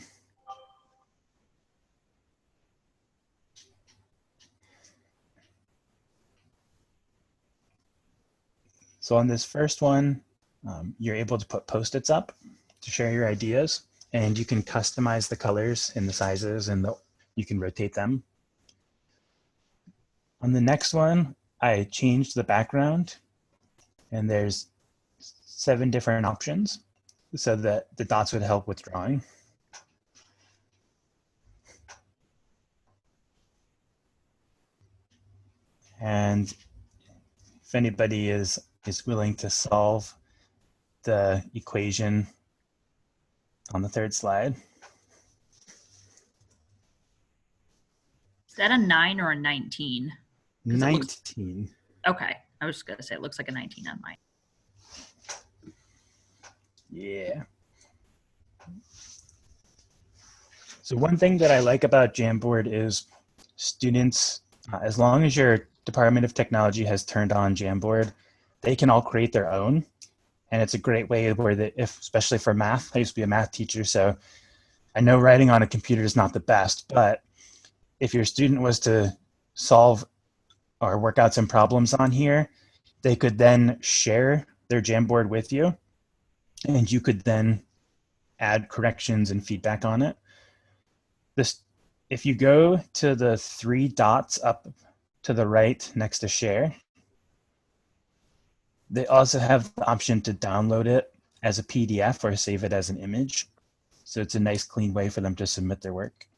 So on this first one, you're able to put Post-its up to share your ideas, and you can customize the colors and the sizes, and you can rotate them. On the next one, I changed the background, and there's 7 different options so that the dots would help with drawing. And if anybody is willing to solve the equation on the 3rd slide. Is that a 9 or a 19? 19. Okay. I was just going to say it looks like a 19 on mine. Yeah. So one thing that I like about Jamboard is students, as long as your Department of Technology has turned on Jamboard, they can all create their own. And it's a great way where, especially for math, I used to be a math teacher, so I know writing on a computer is not the best, but if your student was to solve or work out some problems on here, they could then share their Jamboard with you, and you could then add corrections and feedback on it. if you go to the 3 dots up to the right next to share, they also have the option to download it as a PDF or save it as an image. So it's a nice clean way for them to submit their work.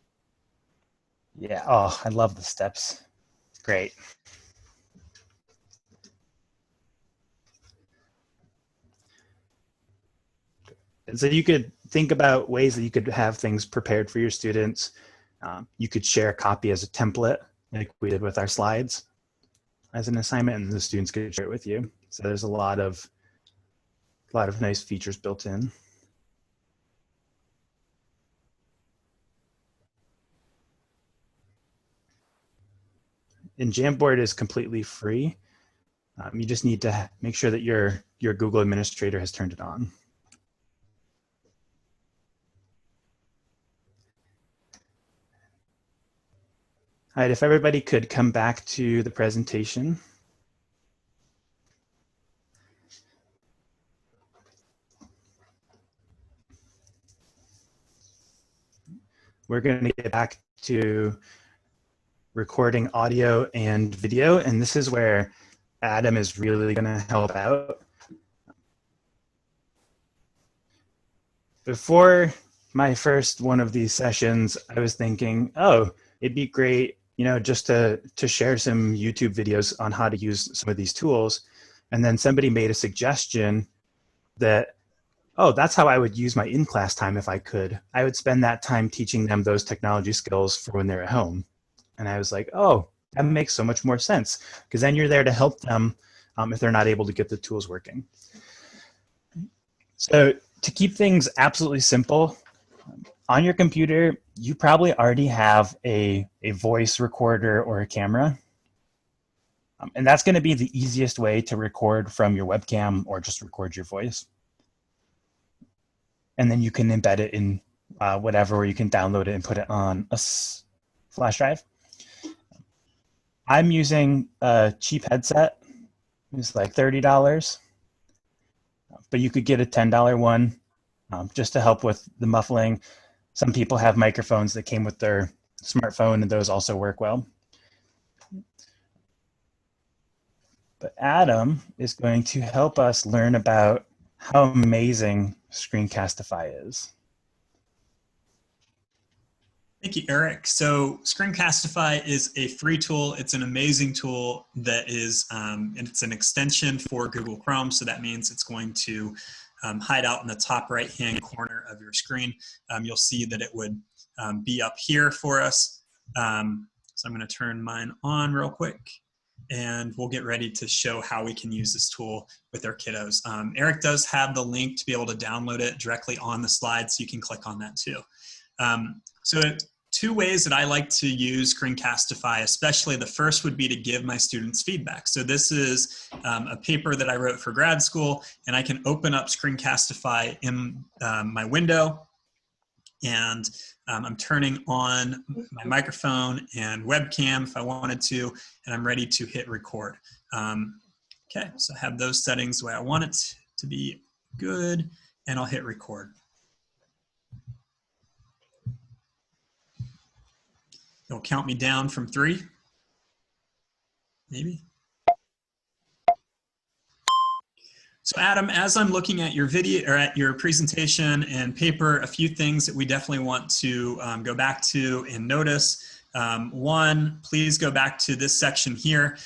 Yeah, oh, I love the steps. Great. And so you could think about ways that you could have things prepared for your students. You could share a copy as a template, like we did with our slides, as an assignment, and the students could share it with you. So there's a lot of nice features built in. And Jamboard is completely free. You just need to make sure that your Google administrator has turned it on. All right, if everybody could come back to the presentation. We're going to get back to recording audio and video, and this is where Adam is really going to help out. Before my first one of these sessions, I was thinking, oh, it'd be great, you know, just to share some YouTube videos on how to use some of these tools. And then somebody made a suggestion that, oh, that's how I would use my in-class time if I could. I would spend that time teaching them those technology skills for when they're at home. And I was like, oh, that makes so much more sense, because then you're there to help them if they're not able to get the tools working. So to keep things absolutely simple, on your computer, you probably already have a voice recorder or a camera. And that's going to be the easiest way to record from your webcam or just record your voice. And then you can embed it in whatever, or you can download it and put it on a flash drive. I'm using a cheap headset. It's like $30, but you could get a $10 one just to help with the muffling. Some people have microphones that came with their smartphone, and those also work well. But Adam is going to help us learn about how amazing Screencastify is. Thank you, Eric. So Screencastify is a free tool. It's an amazing tool that is, and it's an extension for Google Chrome. So that means it's going to hide out in the top right-hand corner of your screen. You'll see that it would be up here for us. So I'm going to turn mine on real quick, and we'll get ready to show how we can use this tool with our kiddos. Eric does have the link to be able to download it directly on the slide, so you can click on that too. So 2 ways that I like to use Screencastify, especially the first would be to give my students feedback. So this is a paper that I wrote for grad school, and I can open up Screencastify in my window, and I'm turning on my microphone and webcam if I wanted to, and I'm ready to hit record. Okay, so I have those settings the way I want it to be good, and I'll hit record. It'll count me down from 3, maybe. So Adam, as I'm looking at your video or at your presentation and paper, a few things that we definitely want to go back to and notice. 1, please go back to this section here.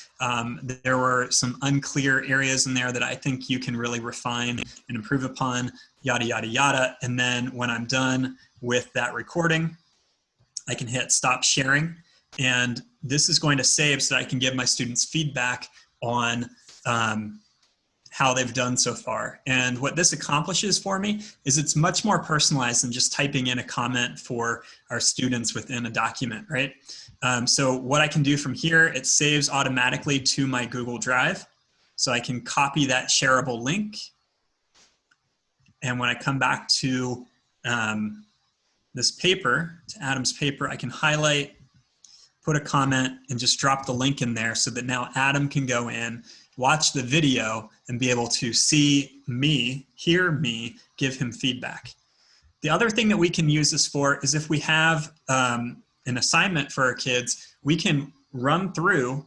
There were some unclear areas in there that I think you can really refine and improve upon, yada, yada, yada. And then when I'm done with that recording, I can hit stop sharing, and this is going to save so that I can give my students feedback on how they've done so far. And what this accomplishes for me is it's much more personalized than just typing in a comment for our students within a document, right? So what I can do from here, it saves automatically to my Google Drive. So I can copy that shareable link. And when I come back to this paper, to Adam's paper, I can highlight, put a comment, and just drop the link in there so that now Adam can go in, watch the video, and be able to see me, hear me, give him feedback. The other thing that we can use this for is if we have an assignment for our kids, we can run through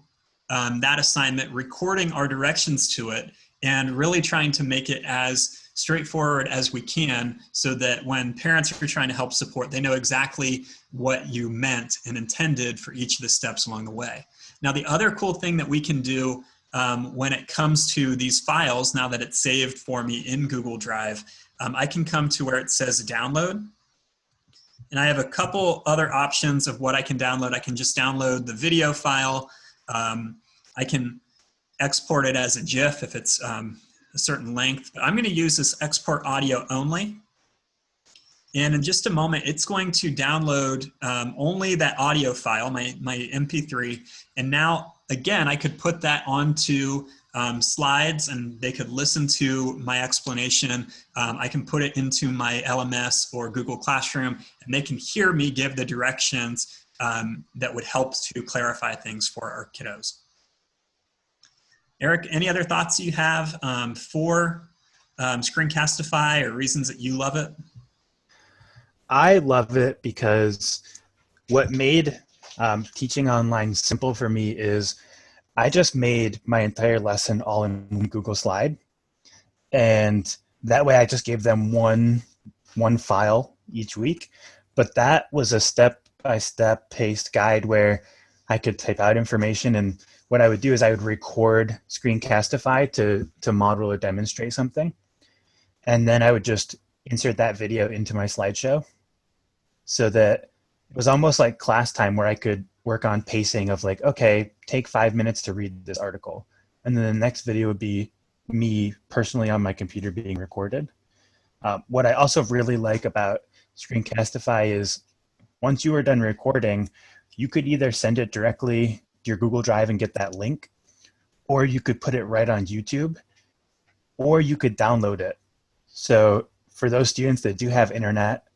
that assignment, recording our directions to it, and really trying to make it as straightforward as we can so that when parents are trying to help support, they know exactly what you meant and intended for each of the steps along the way. Now, the other cool thing that we can do when it comes to these files, now that it's saved for me in Google Drive, I can come to where it says download. And I have a couple other options of what I can download. I can just download the video file. I can export it as a GIF if it's a certain length, but I'm going to use this export audio only. And in just a moment, it's going to download only that audio file, my MP3. And now, again, I could put that onto slides and they could listen to my explanation. I can put it into my LMS or Google Classroom, and they can hear me give the directions that would help to clarify things for our kiddos. Eric, any other thoughts you have for Screencastify or reasons that you love it? I love it because what made teaching online simple for me is I just made my entire lesson all in Google Slide. And that way I just gave them one file each week. But that was a step-by-step paced guide where I could type out information, and what I would do is I would record Screencastify to model or demonstrate something. And then I would just insert that video into my slideshow so that it was almost like class time where I could work on pacing of like, okay, take 5 minutes to read this article. And then the next video would be me personally on my computer being recorded. What I also really like about Screencastify is once you are done recording, you could either send it directly to your Google Drive and get that link, or you could put it right on YouTube, or you could download it. So for those students that do have internet,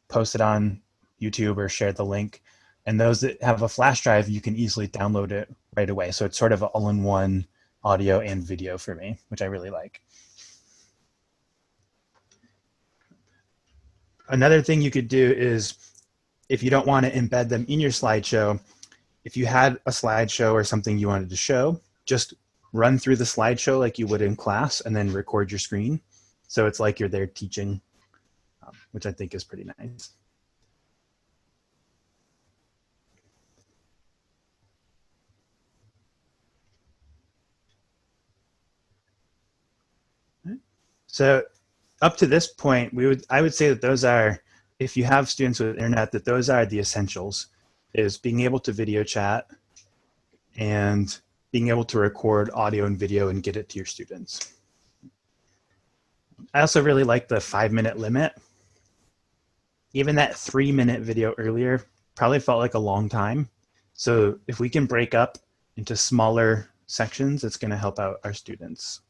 post it on YouTube or share the link. And those that have a flash drive, you can easily download it right away. So it's sort of all-in-one audio and video for me, which I really like. Another thing you could do is, if you don't want to embed them in your slideshow, if you had a slideshow or something you wanted to show, just run through the slideshow like you would in class and then record your screen. So it's like you're there teaching, which I think is pretty nice. So up to this point, I would say that those are, if you have students with internet, that those are the essentials, is being able to video chat and being able to record audio and video and get it to your students. I also really like the 5-minute limit. Even that 3-minute video earlier probably felt like a long time. So if we can break up into smaller sections, it's going to help out our students.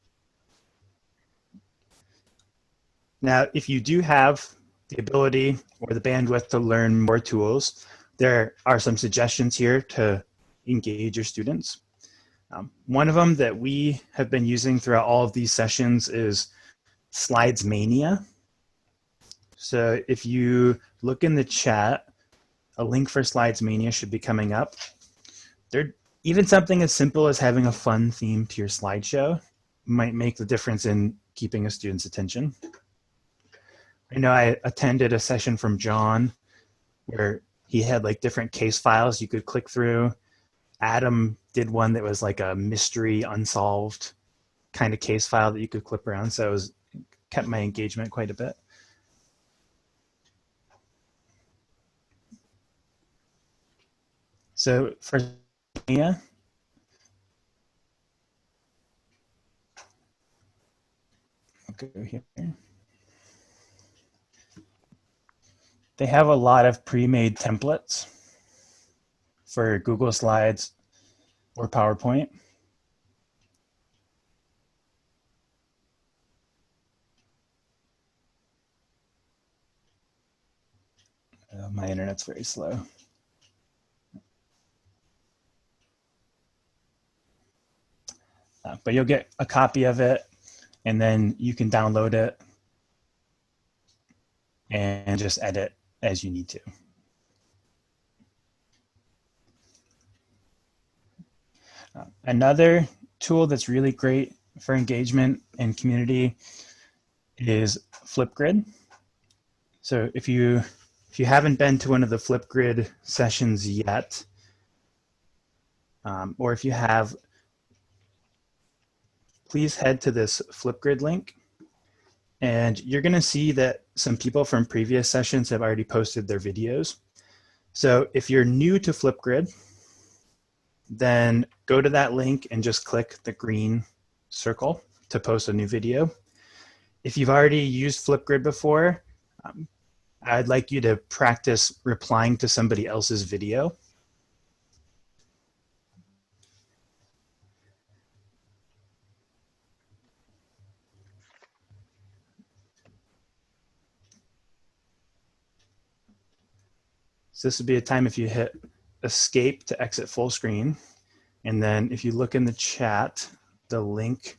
Now, if you do have the ability or the bandwidth to learn more tools, there are some suggestions here to engage your students. One of them that we have been using throughout all of these sessions is Slidesmania. So if you look in the chat, a link for Slidesmania should be coming up. Even something as simple as having a fun theme to your slideshow might make the difference in keeping a student's attention. I know I attended a session from John where he had like different case files you could click through. Adam did one that was like a mystery unsolved kind of case file that you could clip around. So it kept my engagement quite a bit. So for Mia, I'll go here. They have a lot of pre-made templates for Google Slides or PowerPoint. My internet's very slow. But you'll get a copy of it, and then you can download it and just edit as you need to. Another tool that's really great for engagement and community is Flipgrid. So if you haven't been to one of the Flipgrid sessions yet, or if you have, please head to this Flipgrid link, and you're going to see that some people from previous sessions have already posted their videos. So if you're new to Flipgrid, then go to that link and just click the green circle to post a new video. If you've already used Flipgrid before, I'd like you to practice replying to somebody else's video. So this would be a time if you hit escape to exit full screen. And then if you look in the chat, the link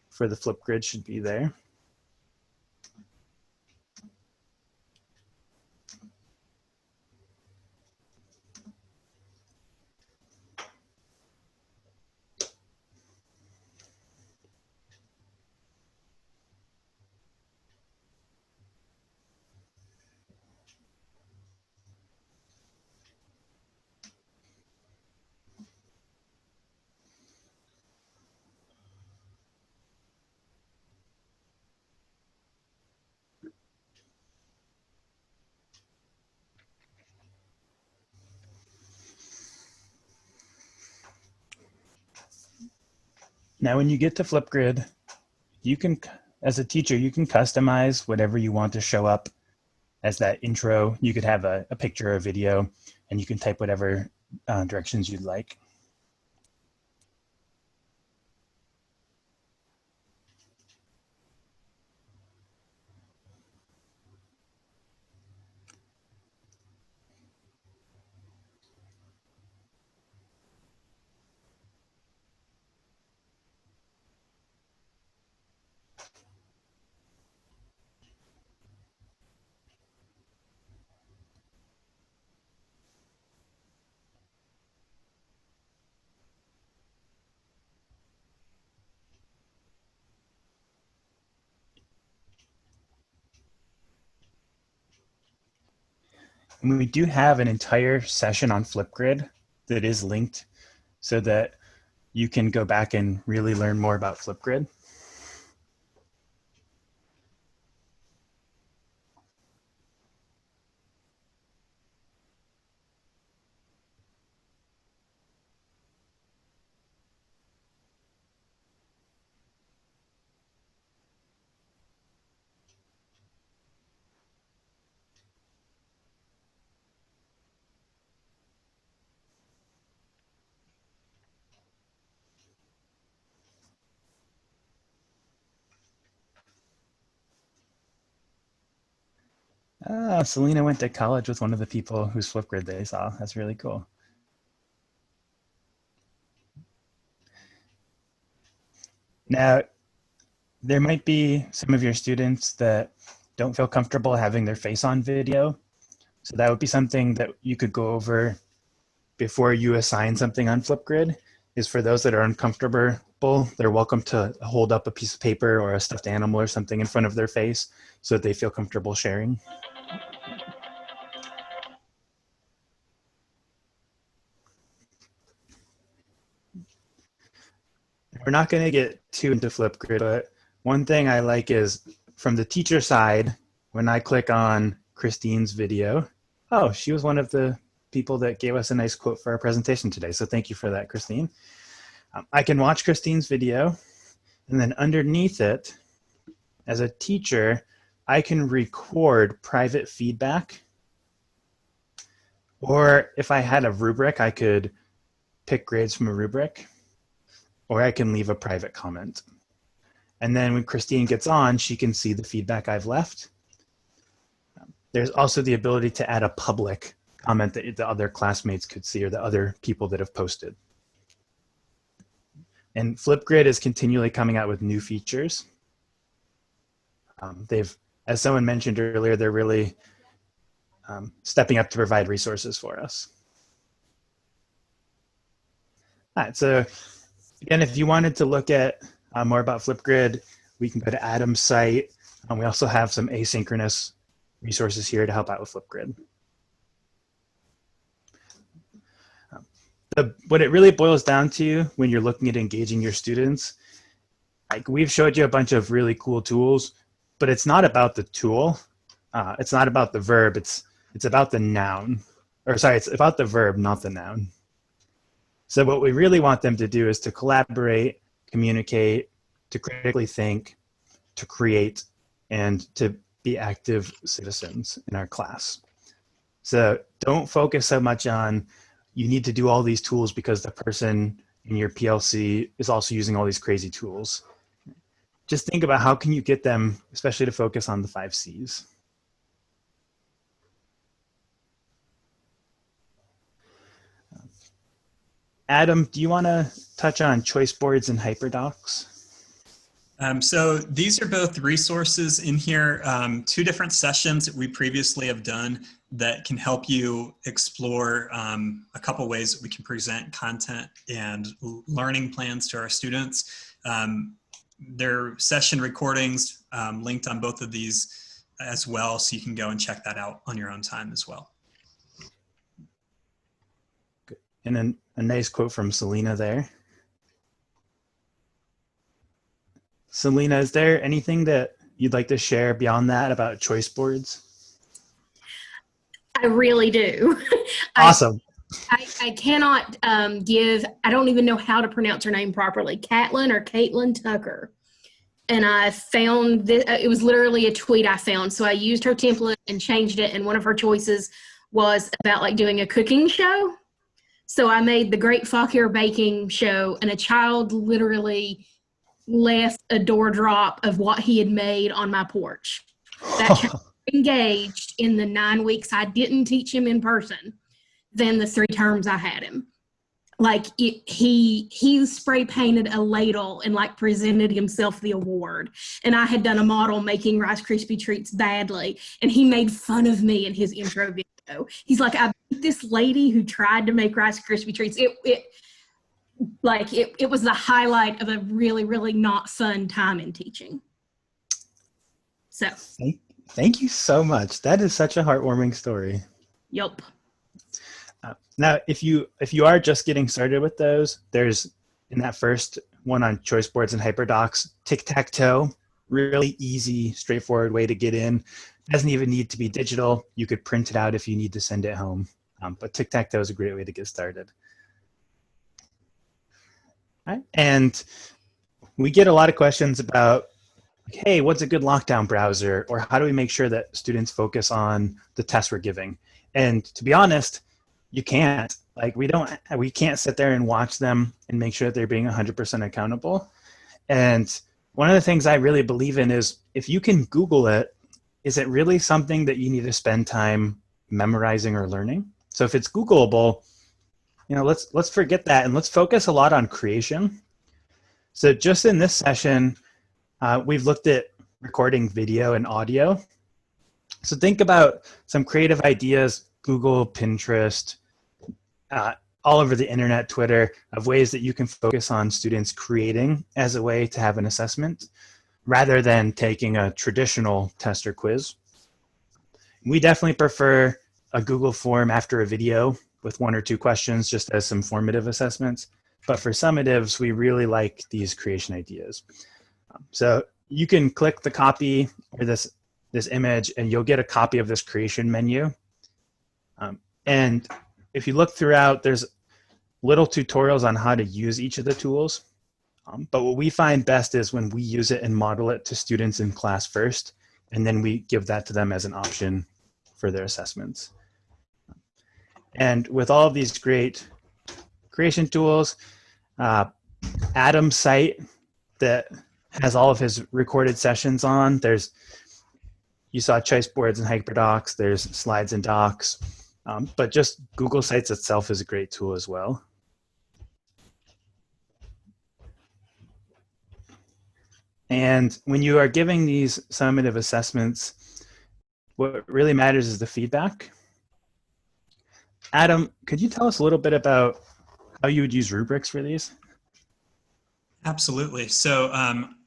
for the Flipgrid should be there. Now, when you get to Flipgrid, you can, as a teacher, you can customize whatever you want to show up as that intro. You could have a picture or a video, and you can type whatever directions you'd like. And we do have an entire session on Flipgrid that is linked so that you can go back and really learn more about Flipgrid. Ah, Selena went to college with one of the people whose Flipgrid they saw. That's really cool. Now, there might be some of your students that don't feel comfortable having their face on video. So that would be something that you could go over before you assign something on Flipgrid, is for those that are uncomfortable, they're welcome to hold up a piece of paper or a stuffed animal or something in front of their face so that they feel comfortable sharing. We're not going to get too into Flipgrid, but one thing I like is from the teacher side, when I click on Christine's video, oh, she was one of the people that gave us a nice quote for our presentation today. So thank you for that, Christine. I can watch Christine's video, and then underneath it, as a teacher, I can record private feedback. Or if I had a rubric, I could pick grades from a rubric, or I can leave a private comment. And then when Christine gets on, she can see the feedback I've left. There's also the ability to add a public comment that the other classmates could see, or the other people that have posted. And Flipgrid is continually coming out with new features. as someone mentioned earlier, they're really stepping up to provide resources for us. All right, so again, if you wanted to look at more about Flipgrid, we can go to Adam's site. We also have some asynchronous resources here to help out with Flipgrid. What it really boils down to when you're looking at engaging your students, like we've showed you a bunch of really cool tools, but it's not about the tool. It's not about the verb. It's about the noun, or sorry, it's about the verb, not the noun. So what we really want them to do is to collaborate, communicate, to critically think, to create, and to be active citizens in our class. So don't focus so much on you need to do all these tools because the person in your PLC is also using all these crazy tools. Just think about how can you get them, especially to focus on the 5 C's. Adam, do you want to touch on choice boards and hyperdocs? So these are both resources in here, 2 different sessions that we previously have done that can help you explore a couple ways that we can present content and learning plans to our students. There are session recordings linked on both of these as well, so you can go and check that out on your own time as well. Good. And then a nice quote from Selena there. Selena, is there anything that you'd like to share beyond that about choice boards? I really do. Awesome. I cannot give, I don't even know how to pronounce her name properly, Caitlin Tucker. And I found this, it was literally a tweet I found. So I used her template and changed it. And one of her choices was about like doing a cooking show. So I made the Great Fauquier Baking Show, and a child literally left a door drop of what he had made on my porch. That child engaged in the 9 weeks I didn't teach him in person than the 3 terms I had him. Like he spray painted a ladle and like presented himself the award. And I had done a model making Rice Krispie treats badly, and he made fun of me in his intro video. He's like, I beat this lady who tried to make Rice Krispie treats. It was the highlight of a really, really not fun time in teaching. So thank you so much. That is such a heartwarming story. Yup. Now, if you are just getting started with those, there's in that first one on choice boards and hyperdocs, tic-tac-toe, really easy, straightforward way to get in. Doesn't even need to be digital. You could print it out if you need to send it home. But tic-tac-toe is a great way to get started. All right. And we get a lot of questions about, hey, what's a good lockdown browser? Or how do we make sure that students focus on the tests we're giving? And to be honest, you can't. Like we can't sit there and watch them and make sure that they're being 100% accountable. And one of the things I really believe in is if you can Google it, is it really something that you need to spend time memorizing or learning? So if it's Googleable, let's forget that and let's focus a lot on creation. So just in this session, we've looked at recording video and audio. So think about some creative ideas, Google, Pinterest, all over the internet, Twitter, of ways that you can focus on students creating as a way to have an assessment rather than taking a traditional test or quiz. We definitely prefer a Google form after a video with 1 or 2 questions just as some formative assessments. But for summatives, we really like these creation ideas. So you can click the copy or this image and you'll get a copy of this creation menu. And if you look throughout, there's little tutorials on how to use each of the tools. But what we find best is when we use it and model it to students in class first, and then we give that to them as an option for their assessments. And with all of these great creation tools, Adam's site that has all of his recorded sessions on, you saw choice boards and hyperdocs, there's slides and docs, but just Google Sites itself is a great tool as well. And when you are giving these summative assessments, what really matters is the feedback. Adam, could you tell us a little bit about how you would use rubrics for these? Absolutely. So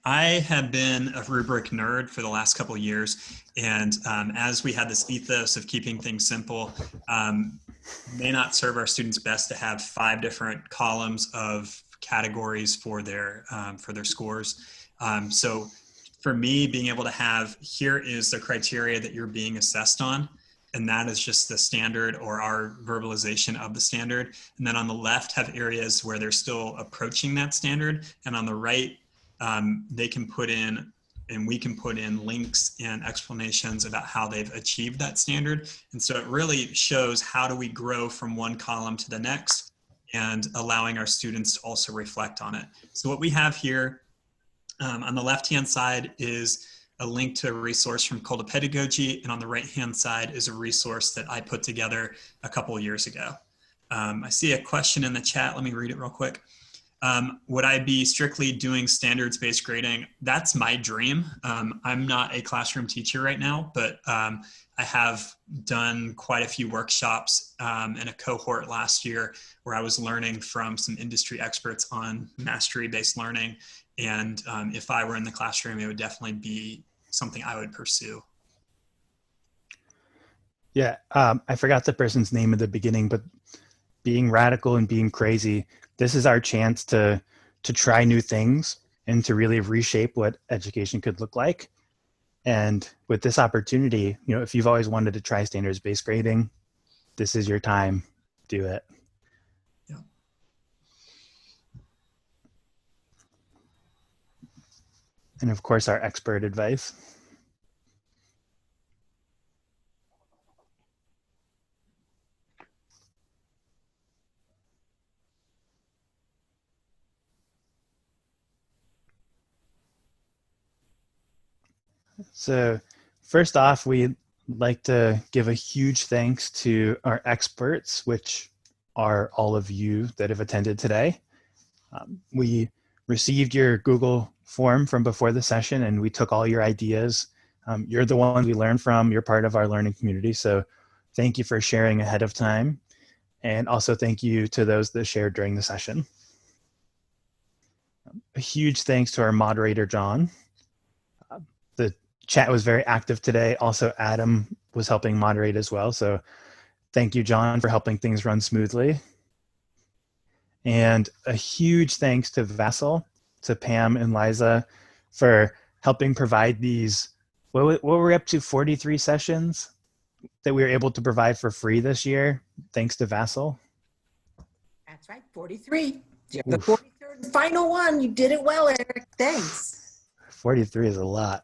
I have been a rubric nerd for the last couple of years. And as we had this ethos of keeping things simple, may not serve our students best to have 5 different columns of categories for their scores. So for me, being able to have, here is the criteria that you're being assessed on, and that is just the standard or our verbalization of the standard. And then on the left have areas where they're still approaching that standard. And on the right, they can put in, and we can put in links and explanations about how they've achieved that standard. And so it really shows how do we grow from one column to the next and allowing our students to also reflect on it. So what we have here on the left-hand side is a link to a resource from Coda Pedagogy, and on the right-hand side is a resource that I put together a couple of years ago. I see a question in the chat. Let me read it real quick. Would I be strictly doing standards-based grading? That's my dream. I'm not a classroom teacher right now, but I have done quite a few workshops in a cohort last year where I was learning from some industry experts on mastery-based learning. And if I were in the classroom, it would definitely be something I would pursue. Yeah, I forgot the person's name at the beginning, but being radical and being crazy, this is our chance to try new things and to really reshape what education could look like. And with this opportunity, you know, if you've always wanted to try standards-based grading, this is your time. Do it. Yeah. And of course, our expert advice. So first off, we'd like to give a huge thanks to our experts, which are all of you that have attended today. We received your Google form from before the session, and we took all your ideas. You're the ones we learn from. You're part of our learning community. So thank you for sharing ahead of time. And also thank you to those that shared during the session. A huge thanks to our moderator, John. The chat was very active today. Also, Adam was helping moderate as well. So thank you, John, for helping things run smoothly. And a huge thanks to Vassal, to Pam and Liza for helping provide these, what were we up to, 43 sessions that we were able to provide for free this year, thanks to Vassal. That's right, 43. You're the 43rd and final one. You did it well, Eric. Thanks. 43 is a lot.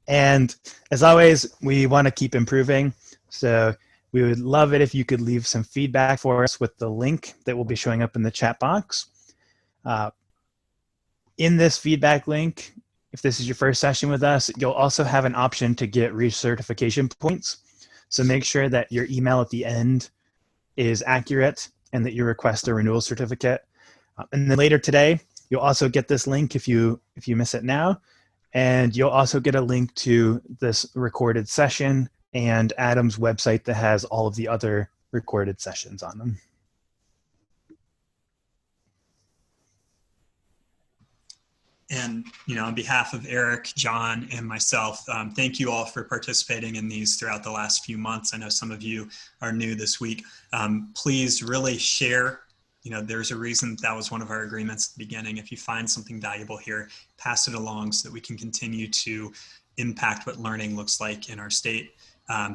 And as always, we want to keep improving. So we would love it if you could leave some feedback for us with the link that will be showing up in the chat box. In this feedback link, if this is your first session with us, you'll also have an option to get recertification points. So make sure that your email at the end is accurate and that you request a renewal certificate. And then later today, you'll also get this link if you miss it now. And you'll also get a link to this recorded session and Adam's website that has all of the other recorded sessions on them. And, you know, on behalf of Eric, John, and myself, thank you all for participating in these throughout the last few months. I know some of you are new this week. Please really share. You know, there's a reason that was one of our agreements at the beginning. If you find something valuable here, pass it along so that we can continue to impact what learning looks like in our state.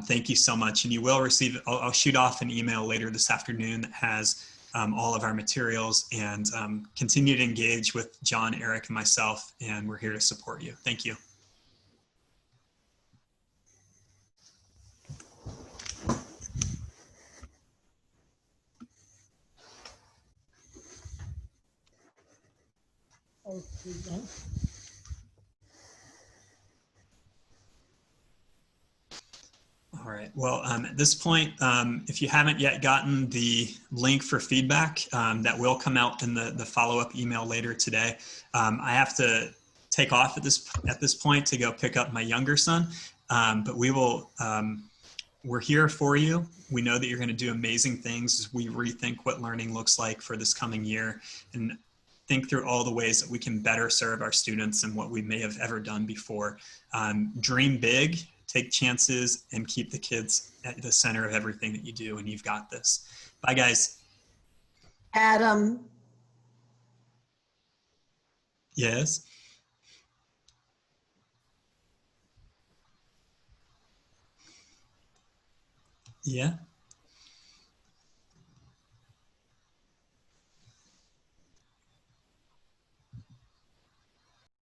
Thank you so much. And you will receive, I'll shoot off an email later this afternoon that has all of our materials, and continue to engage with John, Eric, and myself, and we're here to support you. Thank you. All right. Well, at this point, if you haven't yet gotten the link for feedback, that will come out in the follow-up email later today. I have to take off at this point to go pick up my younger son, but we will. We're here for you. We know that you're going to do amazing things as we rethink what learning looks like for this coming year and think through all the ways that we can better serve our students and what we may have ever done before. Dream big, take chances, and keep the kids at the center of everything that you do, and you've got this. Bye, guys. Adam, Yes? Yeah?